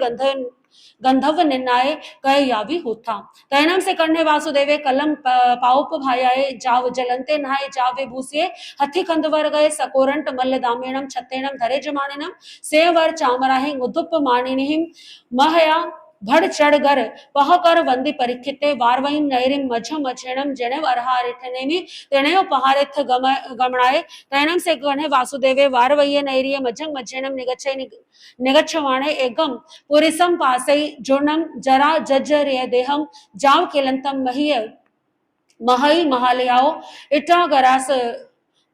गंधर्व निर्णाय कह यावी होता तैनम से करने वासुदेवे कलम पाउप भायाए जाव जलंते नहाए जावे भूसिये हथी खंदवर गए सकोरंट मल्ल दामेणम छत्तेणम धरे जमानेनम सेवर चामराहि उद्धुप मानिनिहिम महया भड़ चढ़ गर पह कर वंदी परीक्षिते वारवईम नैरिम मझम मछेणम जने वरहारिठनेमि तेनेयो पहारेथ गमणाए तैनम से गणे वासुदेवे वारवये नैरिय मझंग मझेणम निगच्छवाणे एगम पुरिसम पासई जुर्णम जरा जज्जरिय देहम जाव केलंतम महई महालयाओ इटा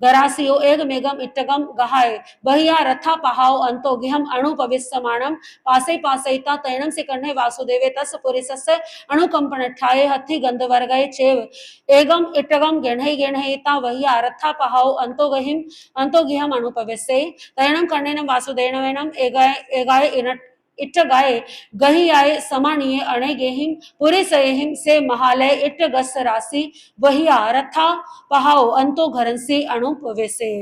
गरासियो एग मेगम इट्टगम गहाय बहिया रथा पहाओ अंतो गिहम अणु पविस्समाणम पासईता तैणम से कन्हे वासुदेवे तस पुरिसस्य अणुकंपन ठाए हथी गंध वर्गय चेव एगम इट्टगम गेणहिता वहिया रथा पहाओ अंतो गिहम अणु पविस्से तैणम कन्नेनम वासुदेवनम एगाय इट्ट गाये गही आए समानीय अणे गेहिम पुरे सयहिम से महालय इट्ट गस राशि वहिया रथा पहाओ अंतो घरंसी अणुप वेसे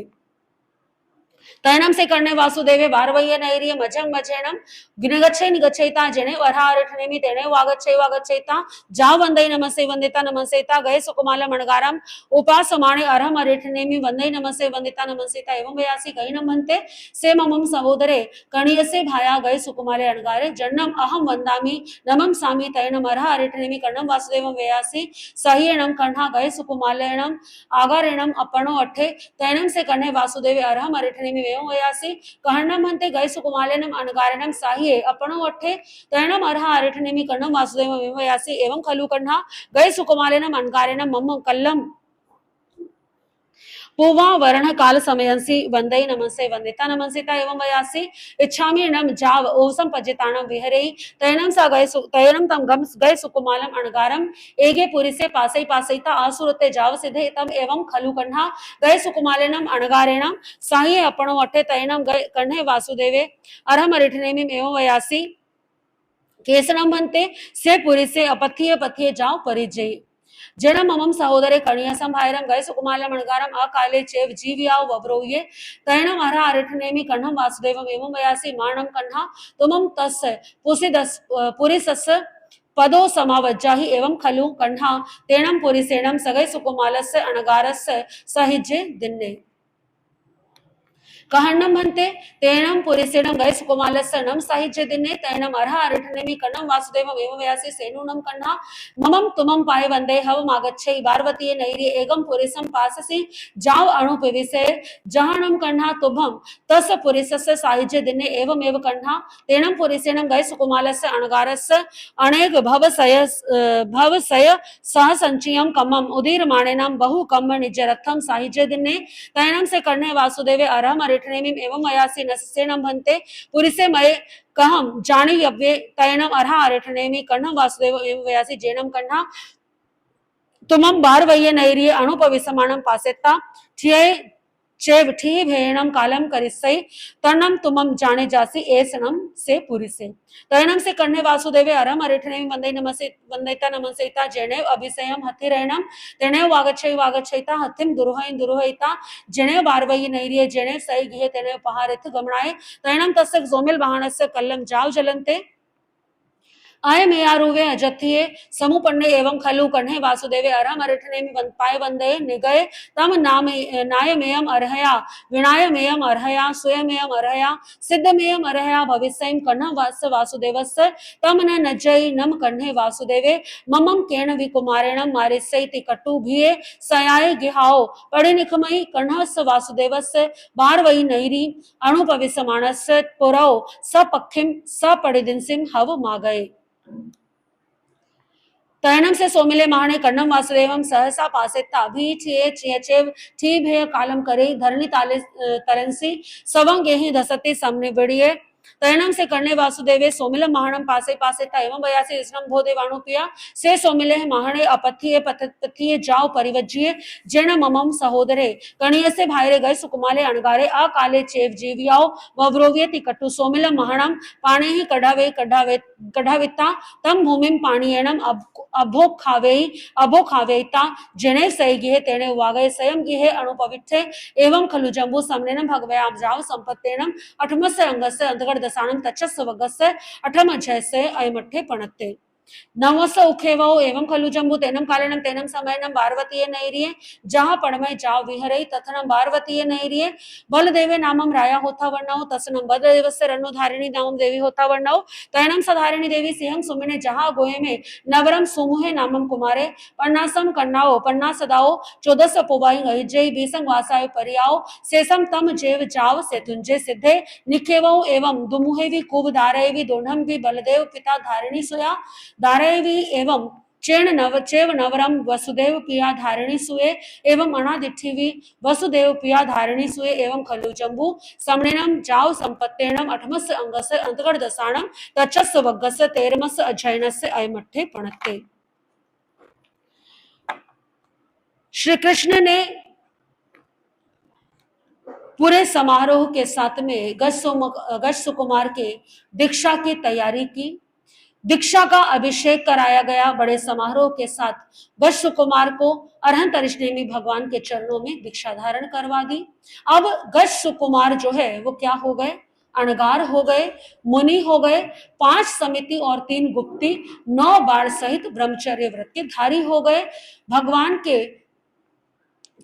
तैनम से करने वासुदेवे वारवय्य नैरिय मजंग मजेणम निगच्छेता जने वरहारिठनेमि तेने वागच्छेता जा वंदे नमसे वंदिता नमसेता गए सुकुमाल मणगारम उपासमाणे अरहम अरिठनेमि वंदे नमसे वंदिता नमसेता एवं वयासी गई नमन्ते से ममम सहोदरे कणियसे भाया गए सुकुमाले अणगारे जन्नम अहम वंदामि नमम सामि तैनम अरह अरिठनेमि कर्णम वासुदेवं वयासी सह्येणम कण्हा गए सुकुमालेणम आगारेणम अपनो अठे तैनम से कण्हे वासुदेवे अरहम अरिठनेमि एवं वयासी कहर्णम हन्ते गए सुकुमालेनम अणगारेणम साहिये अपनो अठे तैणम अरह अरिठनेमि कर्णम वासुदेवं एवं वयासी एवं खलु कण्हा गए सुकुमालेनम अणगारेणम मम कल्लम पूवा वर्ण काल समयंसी वंदई नमसे वंदिता नमसिता एवं वयासी इच्छामि नम जाव ओसम पजिताणम विहरे तैनम सा तैनम तम गम गए सुकुमालम अणगारम एगे पुरी से पासईता आसुरते जाव सिद्धे तम एवं खलु कन्हा गए सुकुमालेनम अणगारेणम साहिये अपनो अठे तैनम गए कन्हे वासुदेवे अरहम अरिठनेमि एवं वयासी केसनम हन्ते से पुरी से अपथ्ये जाव परिजय जन्म ममम सहोदरे कणियसम भाइरम गए सुकुमालम अणगारम अकाले चेव जीव्याव वब्रोये तैणम अरह अरिठनेमि कण्हम वासुदेवम एवं वयासी माणम कण्हा तुमम तस्य पुरिसस्य पदो समावज्जाहि एवं खलु कण्हा तेणम पुरिसेणम सगै सुकुमालस्य अणगारस्य सहिजे दिन्ने कहर्णम भन्ते तेणम पुरिसेणम गए सुकुमालस्य साहित्य दिने तेणम अर्हा अरिठनेमि कर्णम वासुदेवम एवं व्यासे सेनुनम कन्हा ममम तुमम पाए वंदे हव मागच्छै पार्वतीये नैर्ये एगम पुरिसम पाससि जाव अणुपिविसे जहणम कन्हा तुभम तस पुरिसस्य साहित्य दिने एवं एव कन्हा तेणम पुरिसेणम गए सुकुमालस्य अणगारस्य अनेक भवसय सह संचियम कमम उदीरमाणेनम बहु कम निजरथम साहित्य दिने तैणम से कर्णे वासुदेवे अरहम अरिठनेमिम एवं मयासी नसेनम भन्ते पुरिसे मये कहम जानी यव्ये तैणम अरहा अरिठनेमि कर्णम वासुदेव एवं वयासी जेनम कन्हा तुमम बारवय्य नैर्ये अणुपविसमाणम पासेता ठिये चेव ठी भेणम कालम करिसै तर्णम तुमम जाने जासी एसनम से पुरिसे तैणम से कर्णे वासुदेवे अरम अरिठनेमि वंदे नमसे वंदैता नमसेता जेनेव अभिषेयम हथिरेणम तेनेव वागच्छैता हथिम दुरुहैता जेनेव बारवय्य नैर्ये जेनेव सै गिहे तेनेव पहारिथ गमनाय तैणम तस्य जोमिल बाहनस्य कल्लम जाव जलन्ते आय मे आरुवे अजथिये समुपन्ने एवं खलु कन्हे वासुदेवे अरहम अरिठनेमि पाय वंदे निगये तम नायमेयम अर्हया विनायमेयम अर्हया स्वयमेयम अर्हया सिद्धमेयम अर्हया भविष्यं कन्ह वासुदेवस्य तम न नज्जै नम कन्हे वासुदेवे ममम केण विकुमारेणम मारिसैति कटुभिये सयाय गिहाओ परिनिखमयि कन्हस्य वासुदेवस्य बारवयि नैरी अणुपविसमाणस्य पुरौ सपक्षिम सपरिदिंसिम हव मागये तैणम से सोमिले महाने कर्णम वासुदेवम सहसा पासेता भी चेव ठी भे कालम करे धरणी ताले तरंसी सवंग यही धसते सामने बढ़िए तैणम से कर्णे वासुदेवे सोमिल महाणम पासे एवं बयासी इसनम भोदेवाणु पिया से सोमिले महाणे अपथिये जाओ परिवज्जिये जेण ममम सहोदरे कणिय से भाईरे गए सुकुमाले अणगारे अकाले चेव जीवियाओ वव्रोव्यति कटु सोमिल महाणम पाणे ही कढ़ाविता तम भूमिम पाणियेणम अभो खावेता जेणे सै गिहे तेणे वागय स्वयं गिहे अणुपविट्ठे एवं खलु जम्बू समनेन भगवयाम जाव संपत्तेणम अठमस्य अंगस्य अंतगढ़ दसाणम तच्चस्य वगस्य अठम अध्यायस्य अयमठ्ठे पणत्ते नवस उखेवो एवं खलु जम्बू तेनम कालेनम तेनम समयनम पार्वतीये नैर्ये जहाँ पड़मय जाव विहरई तथनम पार्वतीये नैर्ये बलदेवे नामम राया होता वर्णव तसनम बलदेवस्य रनुधारिणी नामम देवी होता वर्णव तैनम सधारिणी देवी सिंहं सुमिने जहाँ गोये में नवरम सुमुहे नामम कुमारे पन्नासम कन्नाओ पन्ना सदाओ 14 पुबाई अहिजय बीसंग वासाय परियाओ सेसम तम जेव जाव सेतुंजे सिद्धे निखेवो एवं दुमुहेवी कुब दारयवी दोढ़म भी बलदेव पिता धारिणी सुया दारयवी एवं चेव नवरम वसुदेव पिया धारिणी सुए एवं अनादिठिवी वसुदेव पिया धारिणी सुए एवं खलु जम्बू समणेनम जाव संपत्तेणम अठमस्य अंगस्य अंतगढ़ दसाणम तच्चस्य वग्गस्य तेरमस्य अध्ययनस्य अयमठ्ठे पणत्ते। श्री कृष्ण ने पूरे समारोह के साथ में गज सुकुमार के दीक्षा की तैयारी की। दीक्षा का अभिषेक कराया गया। बड़े समारोह के साथ गज सुकुमार को अरहंत अरिष्टेमी भगवान के चरणों में दीक्षा धारण करवा दी। अब गज सुकुमार जो है वो क्या हो गए? अणगार हो गए, मुनि हो गए, 5 समिति और 3 गुप्ती, 9 बाण सहित ब्रह्मचर्य व्रत के धारी हो गए। भगवान के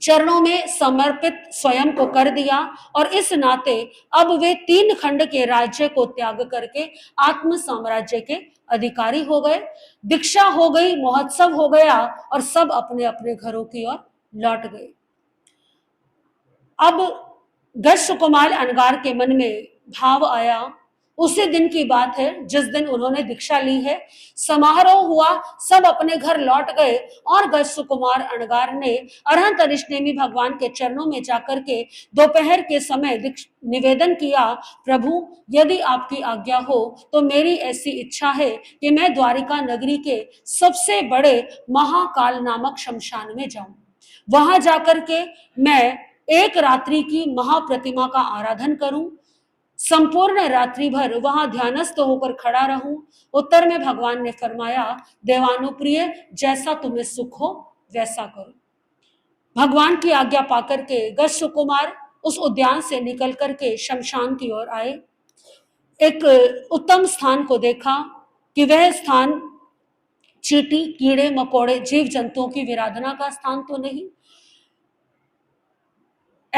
चरणों में समर्पित स्वयं को कर दिया और इस नाते अब वे 3 खंड के राज्य को त्याग करके आत्म साम्राज्य के अधिकारी हो गए। दीक्षा हो गई, महोत्सव हो गया और सब अपने अपने घरों की ओर लौट गए। अब गज सुकुमार अणगार के मन में भाव आया, उसी दिन की बात है जिस दिन उन्होंने दीक्षा ली है। समारोह हुआ, सब अपने घर लौट गए और गज सुकुमार अणगार ने अरहंत अरिष्टेमी भगवान के चरणों में जाकर के दोपहर के समय निवेदन किया, प्रभु यदि आपकी आज्ञा हो तो मेरी ऐसी इच्छा है कि मैं द्वारिका नगरी के सबसे बड़े महाकाल नामक शमशान में जाऊं। वहां जाकर के मैं एक रात्रि की महाप्रतिमा का आराधन करूं, संपूर्ण रात्रि भर वहां ध्यानस्थ होकर खड़ा रहूं। उत्तर में भगवान ने फरमाया, देवानुप्रिय जैसा तुम्हें सुख हो वैसा करो। भगवान की आज्ञा पाकर के गज सुकुमार उस उद्यान से निकल करके शमशान की ओर आए। एक उत्तम स्थान को देखा कि वह स्थान चींटी, कीड़े मकोड़े, जीव जंतुओं की विराधना का स्थान तो नहीं,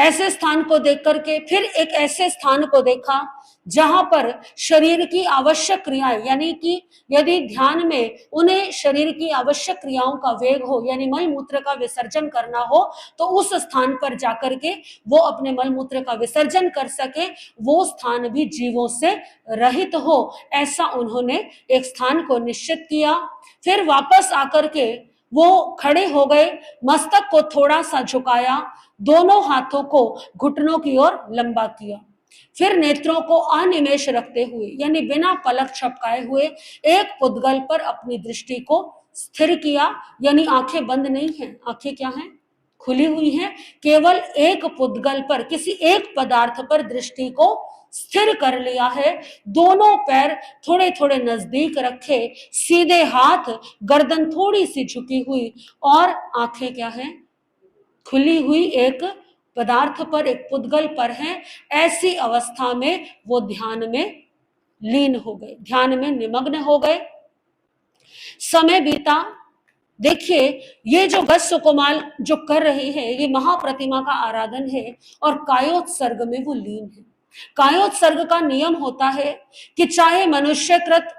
ऐसे स्थान को देख करके फिर एक ऐसे स्थान को देखा जहां पर शरीर की आवश्यक क्रियाएं, यानी कि यदि ध्यान में उन्हें शरीर की आवश्यक क्रियाओं का वेग हो, यानी मल मूत्र का विसर्जन करना हो, तो उस स्थान पर जाकर के वो अपने मल मूत्र का विसर्जन कर सके, वो स्थान भी जीवों से रहित हो, ऐसा उन्होंने एक स्थान को निश्चित किया। फिर वापस आकर के वो खड़े हो गए, मस्तक को थोड़ा सा झुकाया, दोनों हाथों को घुटनों की ओर लंबा किया, फिर नेत्रों को अनिमेष रखते हुए, यानी बिना पलक झपकाए हुए एक पुद्गल पर अपनी दृष्टि को स्थिर किया, यानी आंखें बंद नहीं हैं, आंखें क्या हैं, खुली हुई हैं, केवल एक पुद्गल पर, किसी एक पदार्थ पर दृष्टि को स्थिर कर लिया है। दोनों पैर थोड़े थोड़े नजदीक रखे, सीधे हाथ, गर्दन थोड़ी सी झुकी हुई और आंखें क्या है, खुली हुई एक पदार्थ पर, एक पुद्गल पर हैं। ऐसी अवस्था में वो ध्यान में लीन हो गए, ध्यान में निमग्न हो गए। समय बीता। देखिए, ये जो गज सुकुमार जो कर रहे हैं, ये महाप्रतिमा का आराधन है और कायोत्सर्ग में वो लीन है। कायोत्सर्ग का नियम होता है कि चाहे मनुष्यकृत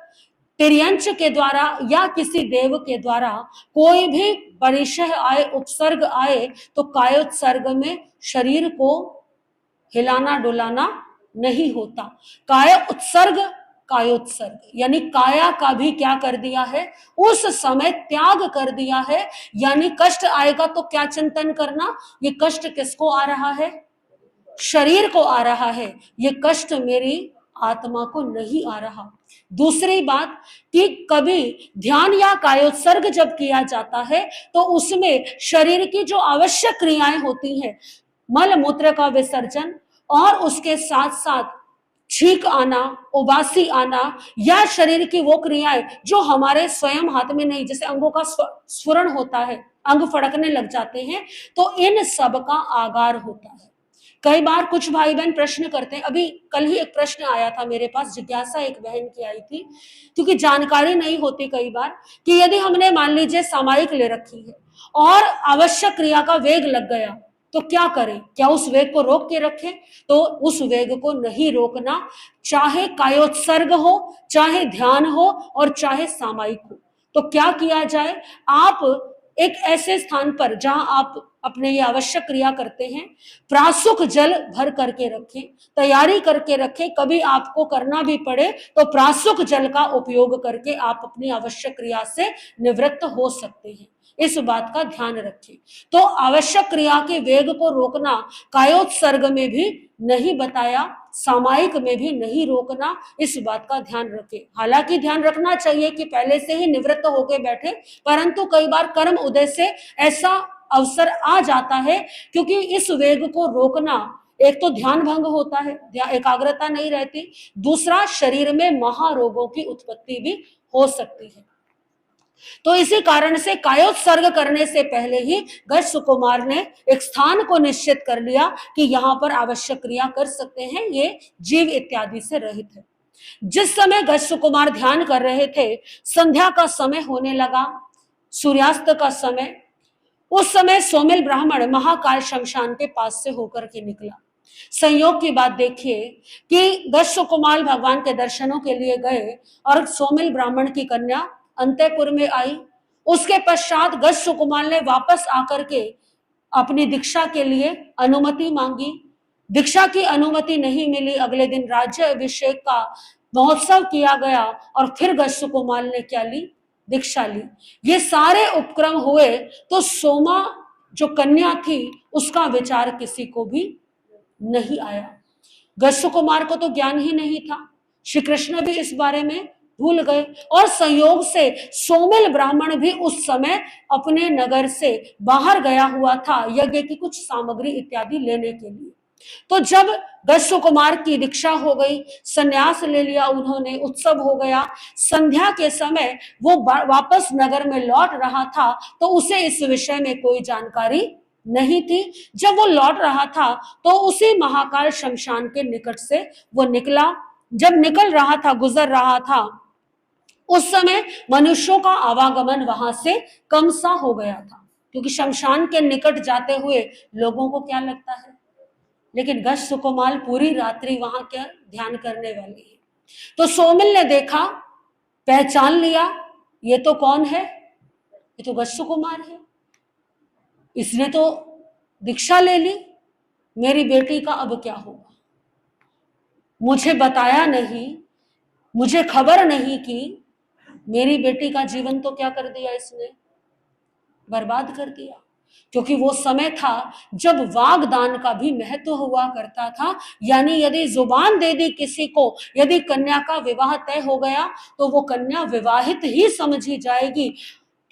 तिर्यंच के द्वारा या किसी देव के द्वारा कोई भी परिचय आए, उपसर्ग आए, तो कायोत्सर्ग में शरीर को हिलाना डुलाना नहीं होता। काय उत्सर्ग, कायोत्सर्ग, यानी काया का भी क्या कर दिया है, उस समय त्याग कर दिया है। यानी कष्ट आएगा तो क्या चिंतन करना, ये कष्ट किसको आ रहा है, शरीर को आ रहा है, ये कष्ट मेरी आत्मा को नहीं आ रहा। दूसरी बात कि कभी ध्यान या कायोत्सर्ग जब किया जाता है तो उसमें शरीर की जो आवश्यक क्रियाएं होती हैं, मल मूत्र का विसर्जन और उसके साथ साथ छींक आना, उबासी आना, या शरीर की वो क्रियाएं जो हमारे स्वयं हाथ में नहीं, जैसे अंगों का स्फुरण होता है, अंग फड़कने लग जाते हैं, तो इन सब का आगार होता है। कई बार कुछ भाई बहन प्रश्न करते हैं, अभी कल ही एक प्रश्न आया था मेरे पास, जिज्ञासा एक बहन की आई थी, क्योंकि जानकारी नहीं होती कई बार कि यदि हमने मान लीजिए सामायिक ले रखी है और आवश्यक क्रिया का वेग लग गया तो क्या करें, क्या उस वेग को रोक के रखें? तो उस वेग को नहीं रोकना, चाहे कायोत्सर्ग हो, चाहे ध्यान हो और चाहे सामायिक हो। तो क्या किया जाए, आप एक ऐसे स्थान पर जहां आप अपने ये आवश्यक क्रिया करते हैं, प्रासुक जल भर करके रखें, तैयारी करके रखें, कभी आपको करना भी पड़े तो प्रासुक जल का उपयोग करके आप अपनी आवश्यक क्रिया से निवृत्त हो सकते हैं। इस बात का ध्यान रखें। तो आवश्यक क्रिया के वेग को रोकना कायोत्सर्ग में भी नहीं बताया, सामायिक में भी नहीं रोकना, इस बात का ध्यान रखें। हालांकि ध्यान रखना चाहिए कि पहले से ही निवृत्त होकर बैठे, परंतु कई बार कर्म उदय से ऐसा अवसर आ जाता है, क्योंकि इस वेग को रोकना, एक तो ध्यान भंग होता है, एकाग्रता नहीं रहती, दूसरा शरीर में महारोगों की उत्पत्ति भी हो सकती है। तो इसी कारण से कायोत्सर्ग करने से पहले ही गज सुकुमार ने एक स्थान को निश्चित कर लिया कि यहां पर आवश्यक क्रिया कर सकते हैं, ये जीव इत्यादि से रहित है। जिस समय गज सुकुमार ध्यान कर रहे थे, संध्या का समय होने लगा, सूर्यास्त का समय। उस समय सोमिल ब्राह्मण महाकाल शमशान के पास से होकर के निकला। संयोग की बात देखिए कि गज सुकुमार भगवान के दर्शनों के लिए गए और सोमिल ब्राह्मण की कन्या अंतःपुर में आई। उसके पश्चात गज सुकुमार ने वापस आकर के अपनी दीक्षा के लिए अनुमति मांगी। दीक्षा की अनुमति नहीं मिली। अगले दिन राज्य अभिषेक का महोत्सव किया गया और फिर गज सुकुमार ने क्या ली, दीक्षा ली। ये सारे उपक्रम हुए तो सोमा जो कन्या थी उसका विचार किसी को भी नहीं आया। गज सुकुमार को तो ज्ञान ही नहीं था, श्री कृष्ण भी इस बारे में भूल गए और संयोग से सोमिल ब्राह्मण भी उस समय अपने नगर से बाहर गया हुआ था यज्ञ की कुछ सामग्री इत्यादि लेने के लिए। तो जब गज सुकुमार की दीक्षा हो गई, संन्यास ले लिया उन्होंने, उत्सव हो गया, संध्या के समय वो वापस नगर में लौट रहा था तो उसे इस विषय में कोई जानकारी नहीं थी। जब वो लौट रहा था तो उसी महाकाल शमशान के निकट से वो निकला। जब निकल रहा था, गुजर रहा था, उस समय मनुष्यों का आवागमन वहां से कम सा हो गया था, क्योंकि शमशान के निकट जाते हुए लोगों को क्या लगता है, लेकिन गज सुकुमार पूरी रात्रि वहां क्या ध्यान करने वाली है। तो सोमिल ने देखा, पहचान लिया, ये तो कौन है, ये तो गज सुकुमार है, इसने तो दीक्षा ले ली, मेरी बेटी का अब क्या होगा, मुझे बताया नहीं, मुझे खबर नहीं कि मेरी बेटी का जीवन तो क्या कर दिया इसने, बर्बाद कर दिया। क्योंकि वो समय था जब वागदान का भी महत्व हुआ करता था, यानी यदि जुबान दे दी किसी को, यदि कन्या का विवाह तय हो गया तो वो कन्या विवाहित ही समझी जाएगी।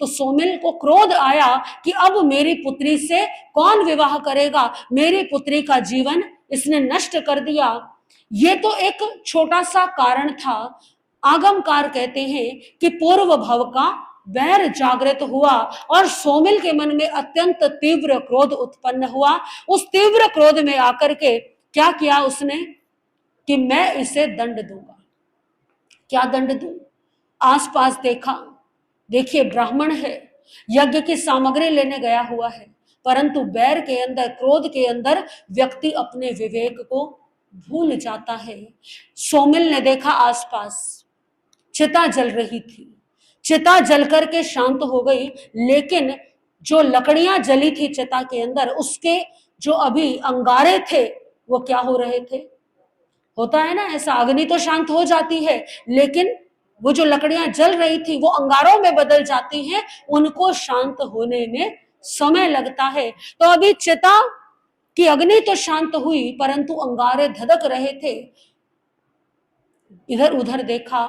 तो सोमिल को क्रोध आया कि अब मेरी पुत्री से कौन विवाह करेगा, मेरी पुत्री का जीवन इसने नष्ट कर दिया। ये तो एक छोटा सा कारण था। आगमकार कहते हैं कि पूर्व भव का वैर जागृत हुआ और सोमिल के मन में अत्यंत तीव्र क्रोध उत्पन्न हुआ। उस तीव्र क्रोध में आकर के क्या किया उसने कि मैं इसे दंड दूंगा। क्या दंड दूं? आसपास देखा, देखिए ब्राह्मण है, यज्ञ की सामग्री लेने गया हुआ है, परंतु बैर के अंदर, क्रोध के अंदर व्यक्ति अपने विवेक को भूल जाता है। सोमिल ने देखा आसपास चिता जल रही थी, चिता जल करके शांत हो गई, लेकिन जो लकड़ियां जली थी चिता के अंदर, उसके जो अभी अंगारे थे वो क्या हो रहे थे। होता है ना ऐसा, अग्नि तो शांत हो जाती है लेकिन वो जो लकड़ियां जल रही थी वो अंगारों में बदल जाती हैं, उनको शांत होने में समय लगता है। तो अभी चिता की अग्नि तो शांत हुई परंतु अंगारे धधक रहे थे। इधर उधर देखा,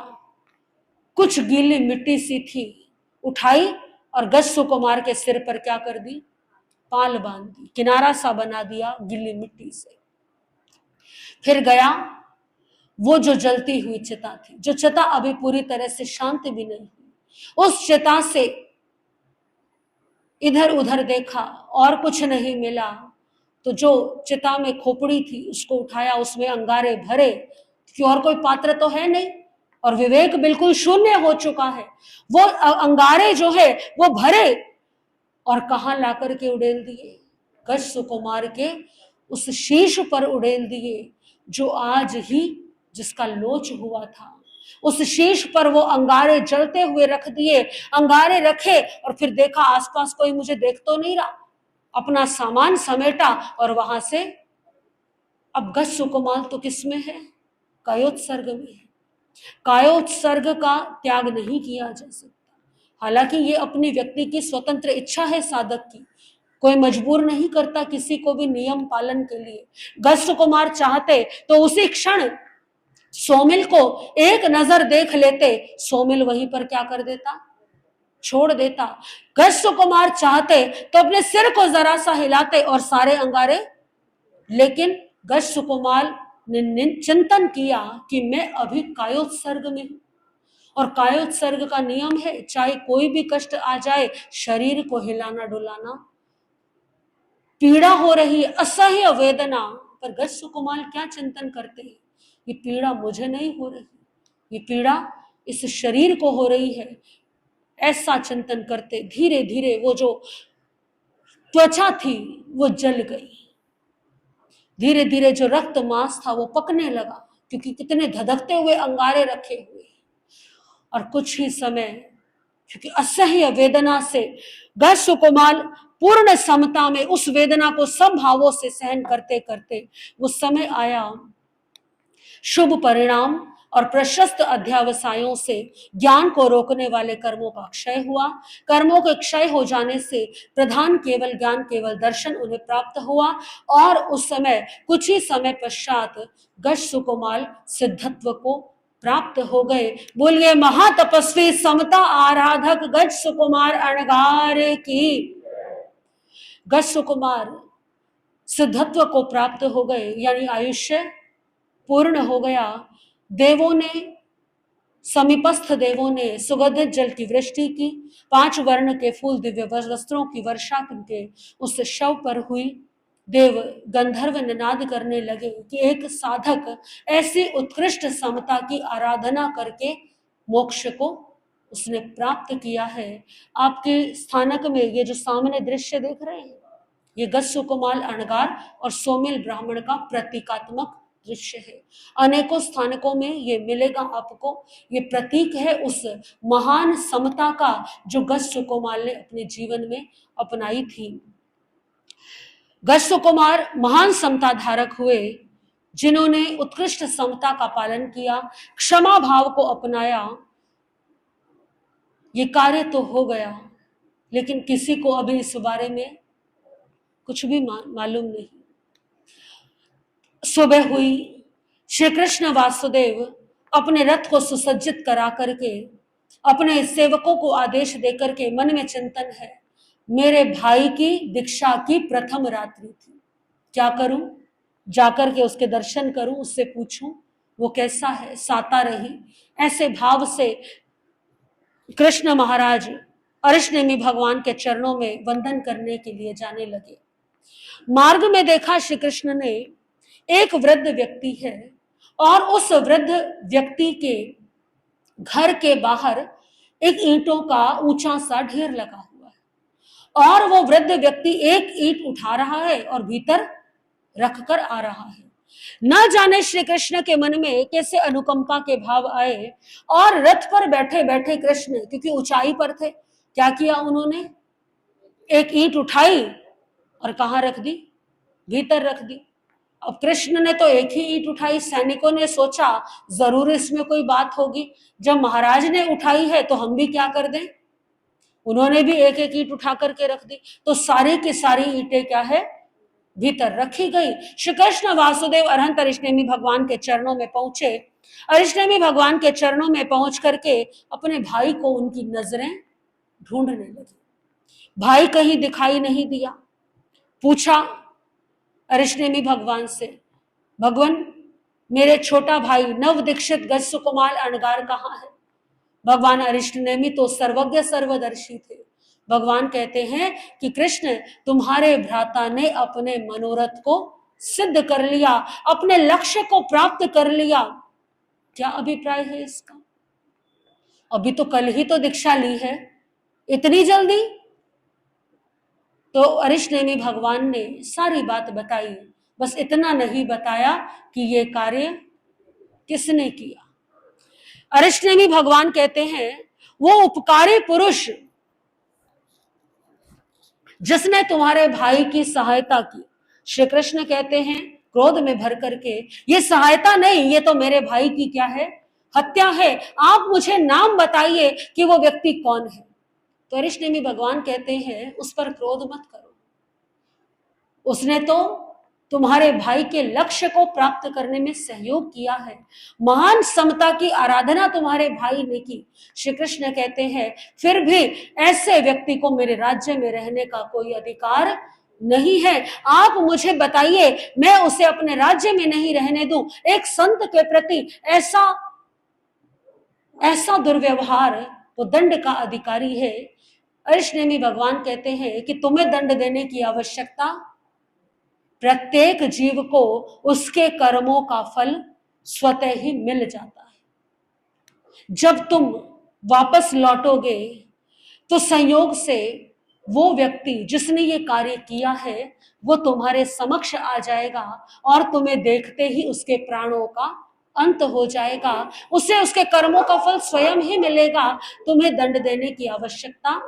कुछ गीली मिट्टी सी थी, उठाई और गज सुकुमार के सिर पर क्या कर दी, पाल बांध दी, किनारा सा बना दिया गीली मिट्टी से। फिर गया, वो जो जलती हुई चिता थी, जो चिता अभी पूरी तरह से शांत भी नहीं हुई, उस चिता से इधर उधर देखा और कुछ नहीं मिला। तो जो चिता में खोपड़ी थी उसको उठाया, उसमें अंगारे भरे, क्योंकि और कोई पात्र तो है नहीं और विवेक बिल्कुल शून्य हो चुका है। वो अंगारे जो है वो भरे और कहां ला करके उड़ेल दिए, गज सुकुमार के उस शीश पर उड़ेल दिए जो आज ही जिसका लोच हुआ था। उस शीश पर वो अंगारे जलते हुए रख दिए, अंगारे रखे और फिर देखा आसपास कोई मुझे देख तो नहीं रहा, अपना सामान समेटा और वहां से, अब गज सुकुमार तो किसमें है, कायोत्सर्ग में है। कायोत्सर्ग का त्याग नहीं किया जा सकता, हालांकि ये अपनी व्यक्ति की स्वतंत्र इच्छा है साधक की, कोई मजबूर नहीं करता किसी को भी नियम पालन के लिए। गज सुकुमार चाहते तो उसी क्षण सोमिल को एक नजर देख लेते, सोमिल वहीं पर क्या कर देता, छोड़ देता। गज सुकुमार चाहते तो अपने सिर को जरा सा हिलाते और सारे अंगारे, लेकिन गज सुकुमार ने चिंतन किया कि मैं अभी कायोत्सर्ग में हूं और कायोत्सर्ग का नियम है चाहे कोई भी कष्ट आ जाए शरीर को हिलाना डुलाना। पीड़ा हो रही है, असह्य वेदना, पर गज सुकुमार क्या चिंतन करते हैं, ये पीड़ा मुझे नहीं हो रही, ये पीड़ा इस शरीर को हो रही है, ऐसा चिंतन करते धीरे धीरे वो जो त्वचा थी वो जल गई, धीरे धीरे जो रक्त मांस था वो पकने लगा, क्योंकि कितने धधकते हुए अंगारे रखे हुए। और कुछ ही समय, क्योंकि असह्य वेदना से गज सुकुमार पूर्ण समता में उस वेदना को सब भावों से सहन करते करते वो समय आया, शुभ परिणाम और प्रशस्त अध्यावसायों से ज्ञान को रोकने वाले कर्मों का क्षय हुआ। कर्मों के क्षय हो जाने से प्रधान केवल ज्ञान, केवल दर्शन उन्हें प्राप्त हुआ और उस समय कुछ ही समय पश्चात गज सुकुमार सिद्धत्व को प्राप्त हो गए। बोलिए महातपस्वी समता आराधक गज सुकुमार अणगार की। गज सुकुमार सिद्धत्व को प्राप्त हो गए, यानी आयुष्य पूर्ण हो गया। देवों ने, समीपस्थ देवों ने सुगंधित जल की वृष्टि की, 5 वर्ण के फूल दिव्य वस्त्रों की वर्षा करके उस शव पर हुई। देव गंधर्व निनाद करने लगे कि एक साधक ऐसी उत्कृष्ट समता की आराधना करके मोक्ष को उसने प्राप्त किया है। आपके स्थानक में ये जो सामने दृश्य देख रहे हैं, ये गज सुकुमार अणगार और सोमिल ब्राह्मण का प्रतीकात्मक दृश्य है। अनेकों स्थानकों में ये मिलेगा आपको। ये प्रतीक है उस महान समता का जो गज सुकुमार ने अपने जीवन में अपनाई थी। गज सुकुमार महान समता धारक हुए जिन्होंने उत्कृष्ट समता का पालन किया, क्षमा भाव को अपनाया। ये कार्य तो हो गया, लेकिन किसी को अभी इस बारे में कुछ भी मालूम नहीं। सुबह हुई, श्री कृष्ण वासुदेव अपने रथ को सुसज्जित करा करके अपने सेवकों को आदेश देकर के मन में चिंतन है, मेरे भाई की दीक्षा की प्रथम रात्रि थी, क्या करूं? जाकर के उसके दर्शन करूं, उससे पूछूं वो कैसा है, साता रही। ऐसे भाव से कृष्ण महाराज अरिष्टनेमी भगवान के चरणों में वंदन करने के लिए जाने लगे। मार्ग में देखा श्री कृष्ण ने एक वृद्ध व्यक्ति है और उस वृद्ध व्यक्ति के घर के बाहर एक ईंटों का ऊंचा सा ढेर लगा हुआ है और वो वृद्ध व्यक्ति एक ईंट उठा रहा है और भीतर रखकर आ रहा है। न जाने श्री कृष्ण के मन में कैसे अनुकंपा के भाव आए और रथ पर बैठे बैठे कृष्ण, क्योंकि ऊंचाई पर थे, क्या किया उन्होंने? एक ईंट उठाई और कहां रख दी? भीतर रख दी। अब कृष्ण ने तो एक ही ईंट उठाई, सैनिकों ने सोचा जरूर इसमें कोई बात होगी, जब महाराज ने उठाई है तो हम भी क्या कर दें। उन्होंने भी एक एक ईंट उठा करके रख दी, तो सारी की सारी ईंटें क्या है? भीतर रखी गई। श्री कृष्ण वासुदेव अरहंत अरिष्टनेमी भगवान के चरणों में पहुंचे। अरिष्टनेमी भगवान के चरणों में पहुंच करके अपने भाई को उनकी नजरें ढूंढने लगी। भाई कहीं दिखाई नहीं दिया। पूछा अरिष्टनेमी भगवान से, भगवान मेरे छोटा भाई नव दीक्षित गज सुकुमार अणगार कहाँ है? भगवान अरिष्टनेमी तो सर्वज्ञ सर्वदर्शी थे। भगवान कहते हैं कि कृष्ण तुम्हारे भ्राता ने अपने मनोरथ को सिद्ध कर लिया, अपने लक्ष्य को प्राप्त कर लिया। क्या अभिप्राय है इसका? अभी तो कल ही तो दीक्षा ली है, इतनी जल्दी? तो अरिष्टनेमी भगवान ने सारी बात बताई, बस इतना नहीं बताया कि ये कार्य किसने किया। अरिष्टनेमी भगवान कहते हैं वो उपकारी पुरुष जिसने तुम्हारे भाई की सहायता की। श्री कृष्ण कहते हैं क्रोध में भर करके, ये सहायता नहीं, ये तो मेरे भाई की क्या है? हत्या है। आप मुझे नाम बताइए कि वो व्यक्ति कौन है। तो अरिष्टनेमी भगवान कहते हैं उस पर क्रोध मत करो, उसने तो तुम्हारे भाई के लक्ष्य को प्राप्त करने में सहयोग किया है, महान समता की आराधना तुम्हारे भाई ने की। श्री कृष्ण कहते हैं फिर भी ऐसे व्यक्ति को मेरे राज्य में रहने का कोई अधिकार नहीं है। आप मुझे बताइए, मैं उसे अपने राज्य में नहीं रहने दूं। एक संत के प्रति ऐसा दुर्व्यवहार, वो दंड का अधिकारी है। अरिष्टनेमी भगवान कहते हैं कि तुम्हें दंड देने की आवश्यकता, प्रत्येक जीव को उसके कर्मों का फल स्वतः ही मिल जाता है। जब तुम वापस लौटोगे तो संयोग से वो व्यक्ति जिसने ये कार्य किया है वो तुम्हारे समक्ष आ जाएगा और तुम्हें देखते ही उसके प्राणों का अंत हो जाएगा, उसे उसके कर्मों का फल स्वयं ही मिलेगा। तुम्हें दंड देने की आवश्यकता,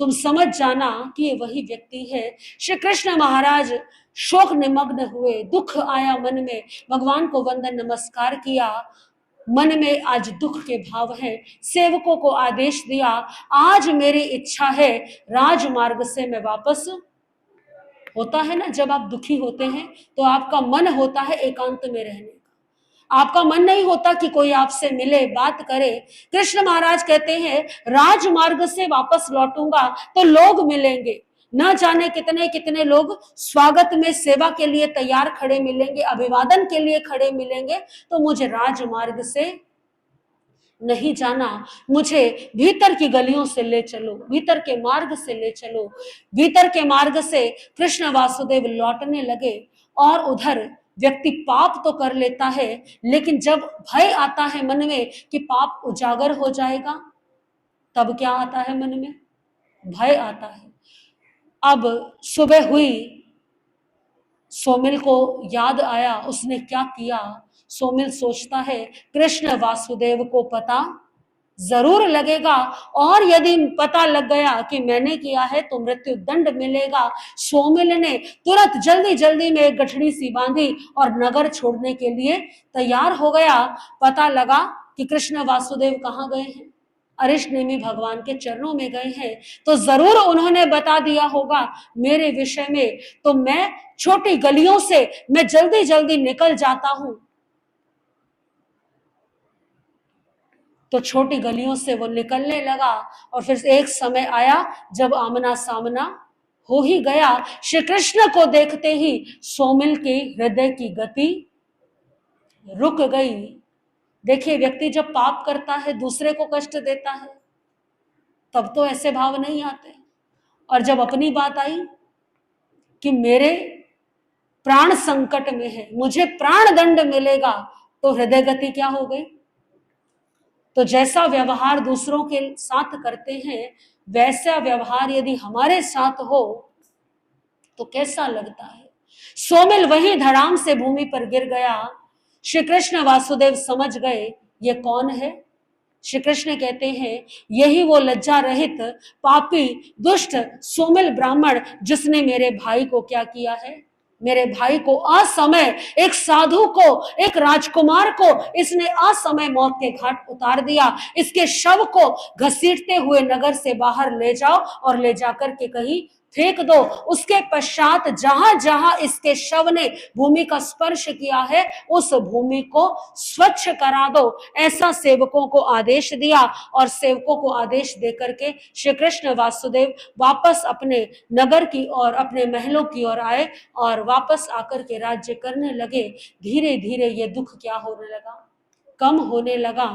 तुम समझ जाना कि ये वही व्यक्ति है। श्री कृष्ण महाराज शोक निमग्न हुए, दुख आया मन में, भगवान को वंदन नमस्कार किया। मन में आज दुख के भाव है, सेवकों को आदेश दिया, आज मेरी इच्छा है राजमार्ग से मैं वापस। होता है ना, जब आप दुखी होते हैं तो आपका मन होता है एकांत में रहने का, आपका मन नहीं होता कि कोई आपसे मिले, बात करे। कृष्ण महाराज कहते हैं राजमार्ग से वापस लौटूंगा तो लोग मिलेंगे, न जाने कितने कितने लोग स्वागत में सेवा के लिए तैयार खड़े मिलेंगे, अभिवादन के लिए खड़े मिलेंगे। तो मुझे राजमार्ग से नहीं जाना, मुझे भीतर की गलियों से ले चलो, भीतर के मार्ग से ले चलो। भीतर के मार्ग से कृष्ण वासुदेव लौटने लगे और उधर व्यक्ति पाप तो कर लेता है, लेकिन जब भय आता है मन में कि पाप उजागर हो जाएगा, तब क्या आता है मन में? भय आता है। अब सुबह हुई, सोमिल को याद आया उसने क्या किया। सोमिल सोचता है कृष्ण वासुदेव को पता जरूर लगेगा, और यदि पता लग गया कि मैंने किया है तो मृत्यु दंड मिलेगा। सोमिल ने तुरंत जल्दी जल्दी में एक गठड़ी सी बांधी और नगर छोड़ने के लिए तैयार हो गया। पता लगा कि कृष्ण वासुदेव कहाँ गए हैं, अरिष्ट नेमि भगवान के चरणों में गए हैं, तो जरूर उन्होंने बता दिया होगा मेरे विषय में। तो मैं छोटी गलियों से मैं जल्दी जल्दी निकल जाता हूं। तो छोटी गलियों से वो निकलने लगा, और फिर एक समय आया जब आमना सामना हो ही गया। श्री कृष्ण को देखते ही सोमिल के हृदय की गति रुक गई। देखिए, व्यक्ति जब पाप करता है, दूसरे को कष्ट देता है, तब तो ऐसे भाव नहीं आते, और जब अपनी बात आई कि मेरे प्राण संकट में है, मुझे प्राण दंड मिलेगा, तो हृदय गति क्या हो गई। तो जैसा व्यवहार दूसरों के साथ करते हैं, वैसा व्यवहार यदि हमारे साथ हो तो कैसा लगता है। सोमिल वही धड़ाम से भूमि पर गिर गया। श्री कृष्ण वासुदेव समझ गए ये कौन है। श्री कृष्ण कहते हैं यही वो लज्जा रहित पापी दुष्ट सोमिल ब्राह्मण जिसने मेरे भाई को क्या किया है। मेरे भाई को असमय, एक साधु को, एक राजकुमार को इसने असमय मौत के घाट उतार दिया। इसके शव को घसीटते हुए नगर से बाहर ले जाओ और ले जाकर के कहीं फेंक दो। उसके पश्चात जहां जहां इसके शव ने भूमि का स्पर्श किया है, उस भूमि को स्वच्छ करा दो। ऐसा सेवकों को आदेश दिया, और सेवकों को आदेश देकर के श्री कृष्ण वासुदेव वापस अपने नगर की ओर, अपने महलों की ओर आए, और वापस आकर के राज्य करने लगे। धीरे धीरे ये दुख क्या होने लगा, कम होने लगा।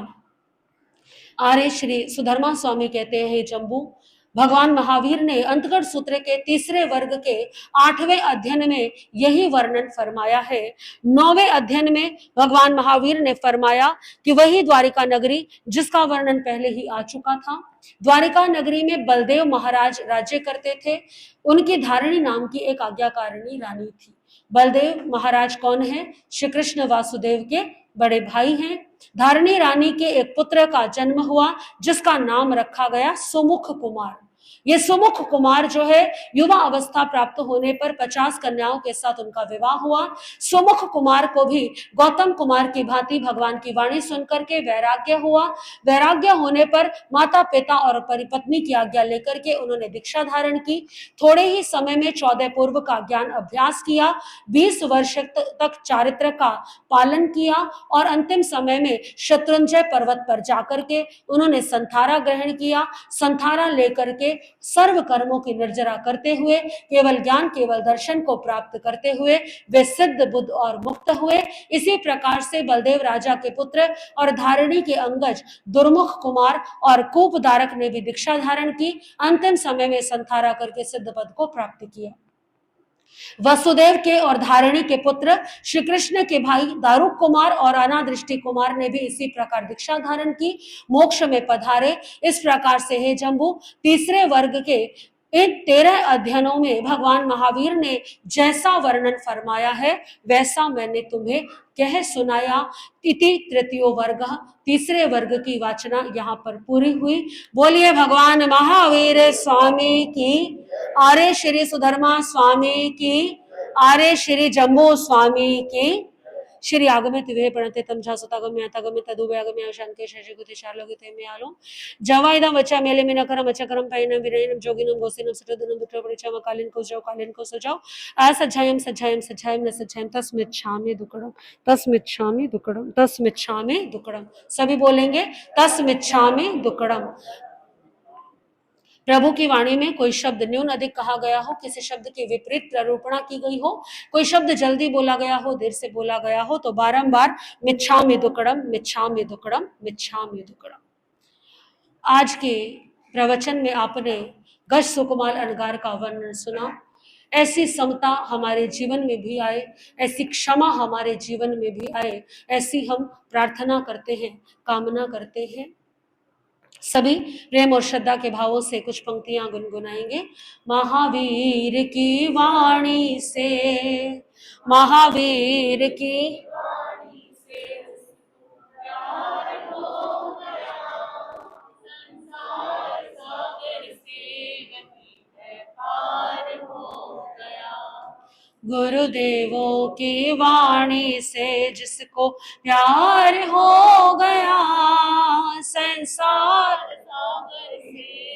आर्य श्री सुधर्मा स्वामी कहते हैं, जम्बू, भगवान महावीर ने अंतगढ़ सूत्र के तीसरे वर्ग के 8वें अध्ययन में यही वर्णन फरमाया है। 9वें अध्ययन में भगवान महावीर ने फरमाया कि वही द्वारिका नगरी जिसका वर्णन पहले ही आ चुका था। द्वारिका नगरी में बलदेव महाराज राज्य करते थे। उनकी धारिणी नाम की एक आज्ञाकारिणी रानी थी। बलदेव महाराज कौन है? श्री कृष्ण वासुदेव के बड़े भाई हैं। धारिणी रानी के एक पुत्र का जन्म हुआ जिसका नाम रखा गया सुमुख कुमार। ये सुमुख कुमार जो है, युवा अवस्था प्राप्त होने पर 50 कन्याओं के साथ उनका विवाह हुआ। सुमुख कुमार को भी गौतम कुमार की भांति भगवान की वाणी सुनकर के वैराग्य हुआ। वैराग्य होने पर माता पिता और परिपत्नी की आज्ञा लेकर के उन्होंने दीक्षा धारण की। थोड़े ही समय में 14 पूर्व का ज्ञान अभ्यास किया, 20 वर्ष तक चारित्र का पालन किया, और अंतिम समय में शत्रुंजय पर्वत पर जाकर के उन्होंने संथारा ग्रहण किया। संथारा लेकर के सर्व कर्मों की निर्जरा करते हुए, केवल ज्ञान, केवल दर्शन को प्राप्त करते हुए वे सिद्ध, बुद्ध और मुक्त हुए। इसी प्रकार से बलदेव राजा के पुत्र और धारिणी के अंगज दुर्मुख कुमार और कूपधारक ने भी दीक्षा धारण की। अंतिम समय में संथारा करके सिद्ध पद को प्राप्त किया। वसुदेव के और धारिणी के पुत्र श्री कृष्ण के भाई दारुक कुमार और अनादृष्टि कुमार ने भी इसी प्रकार दीक्षा धारण की, मोक्ष में पधारे। इस प्रकार से हे जम्बू, तीसरे वर्ग के इन 13 अध्ययनों में भगवान महावीर ने जैसा वर्णन फरमाया है वैसा मैंने तुम्हें कह सुनाया। इति तृतीयो वर्ग, तीसरे वर्ग की वाचना यहाँ पर पूरी हुई। बोलिए भगवान महावीर स्वामी की, आर्य श्री सुधर्मा स्वामी की, आर्य श्री जम्बू स्वामी की। श्री आगमे तिवे प्रणते तम झासुतागमे अतागमे तदुवे आगमे आशांके शशि गुते शालोगिते में आलो जवाइदम वचा मेले में नकरम अचकरम पैनम विरयनम जोगिनम गोसिनम सटदनम दुत्र परिचम कालिन को सजाओ असज्जायम सज्जायम सज्जायम न सज्जायम तस्मिच्छामि दुक्कडम तस्मिच्छामि दुक्कडम तस्मिच्छामि दुक्कडम। सभी बोलेंगे तस्मिच्छामि दुक्कडम। प्रभु की वाणी में कोई शब्द न्यून अधिक कहा गया हो, किसी शब्द की विपरीत प्ररूपणा की गई हो, कोई शब्द जल्दी बोला गया हो, देर से बोला गया हो, तो बारंबार मिच्छामि दुक्कडम, मिच्छामि दुक्कडम, मिच्छामि दुक्कडम। आज के प्रवचन में आपने गज सुकुमार अलगार का वर्णन सुना। ऐसी समता हमारे जीवन में भी आए, ऐसी क्षमा हमारे जीवन में भी आए, ऐसी हम प्रार्थना करते हैं, कामना करते हैं। सभी प्रेम और श्रद्धा के भावों से कुछ पंक्तियां गुनगुनाएंगे। महावीर की वाणी से, महावीर की वाणी से प्यार हो गया, संसार सागर से गति है पार हो गया। गुरुदेवों की वाणी से जिसको प्यार हो गया, संसार सागर से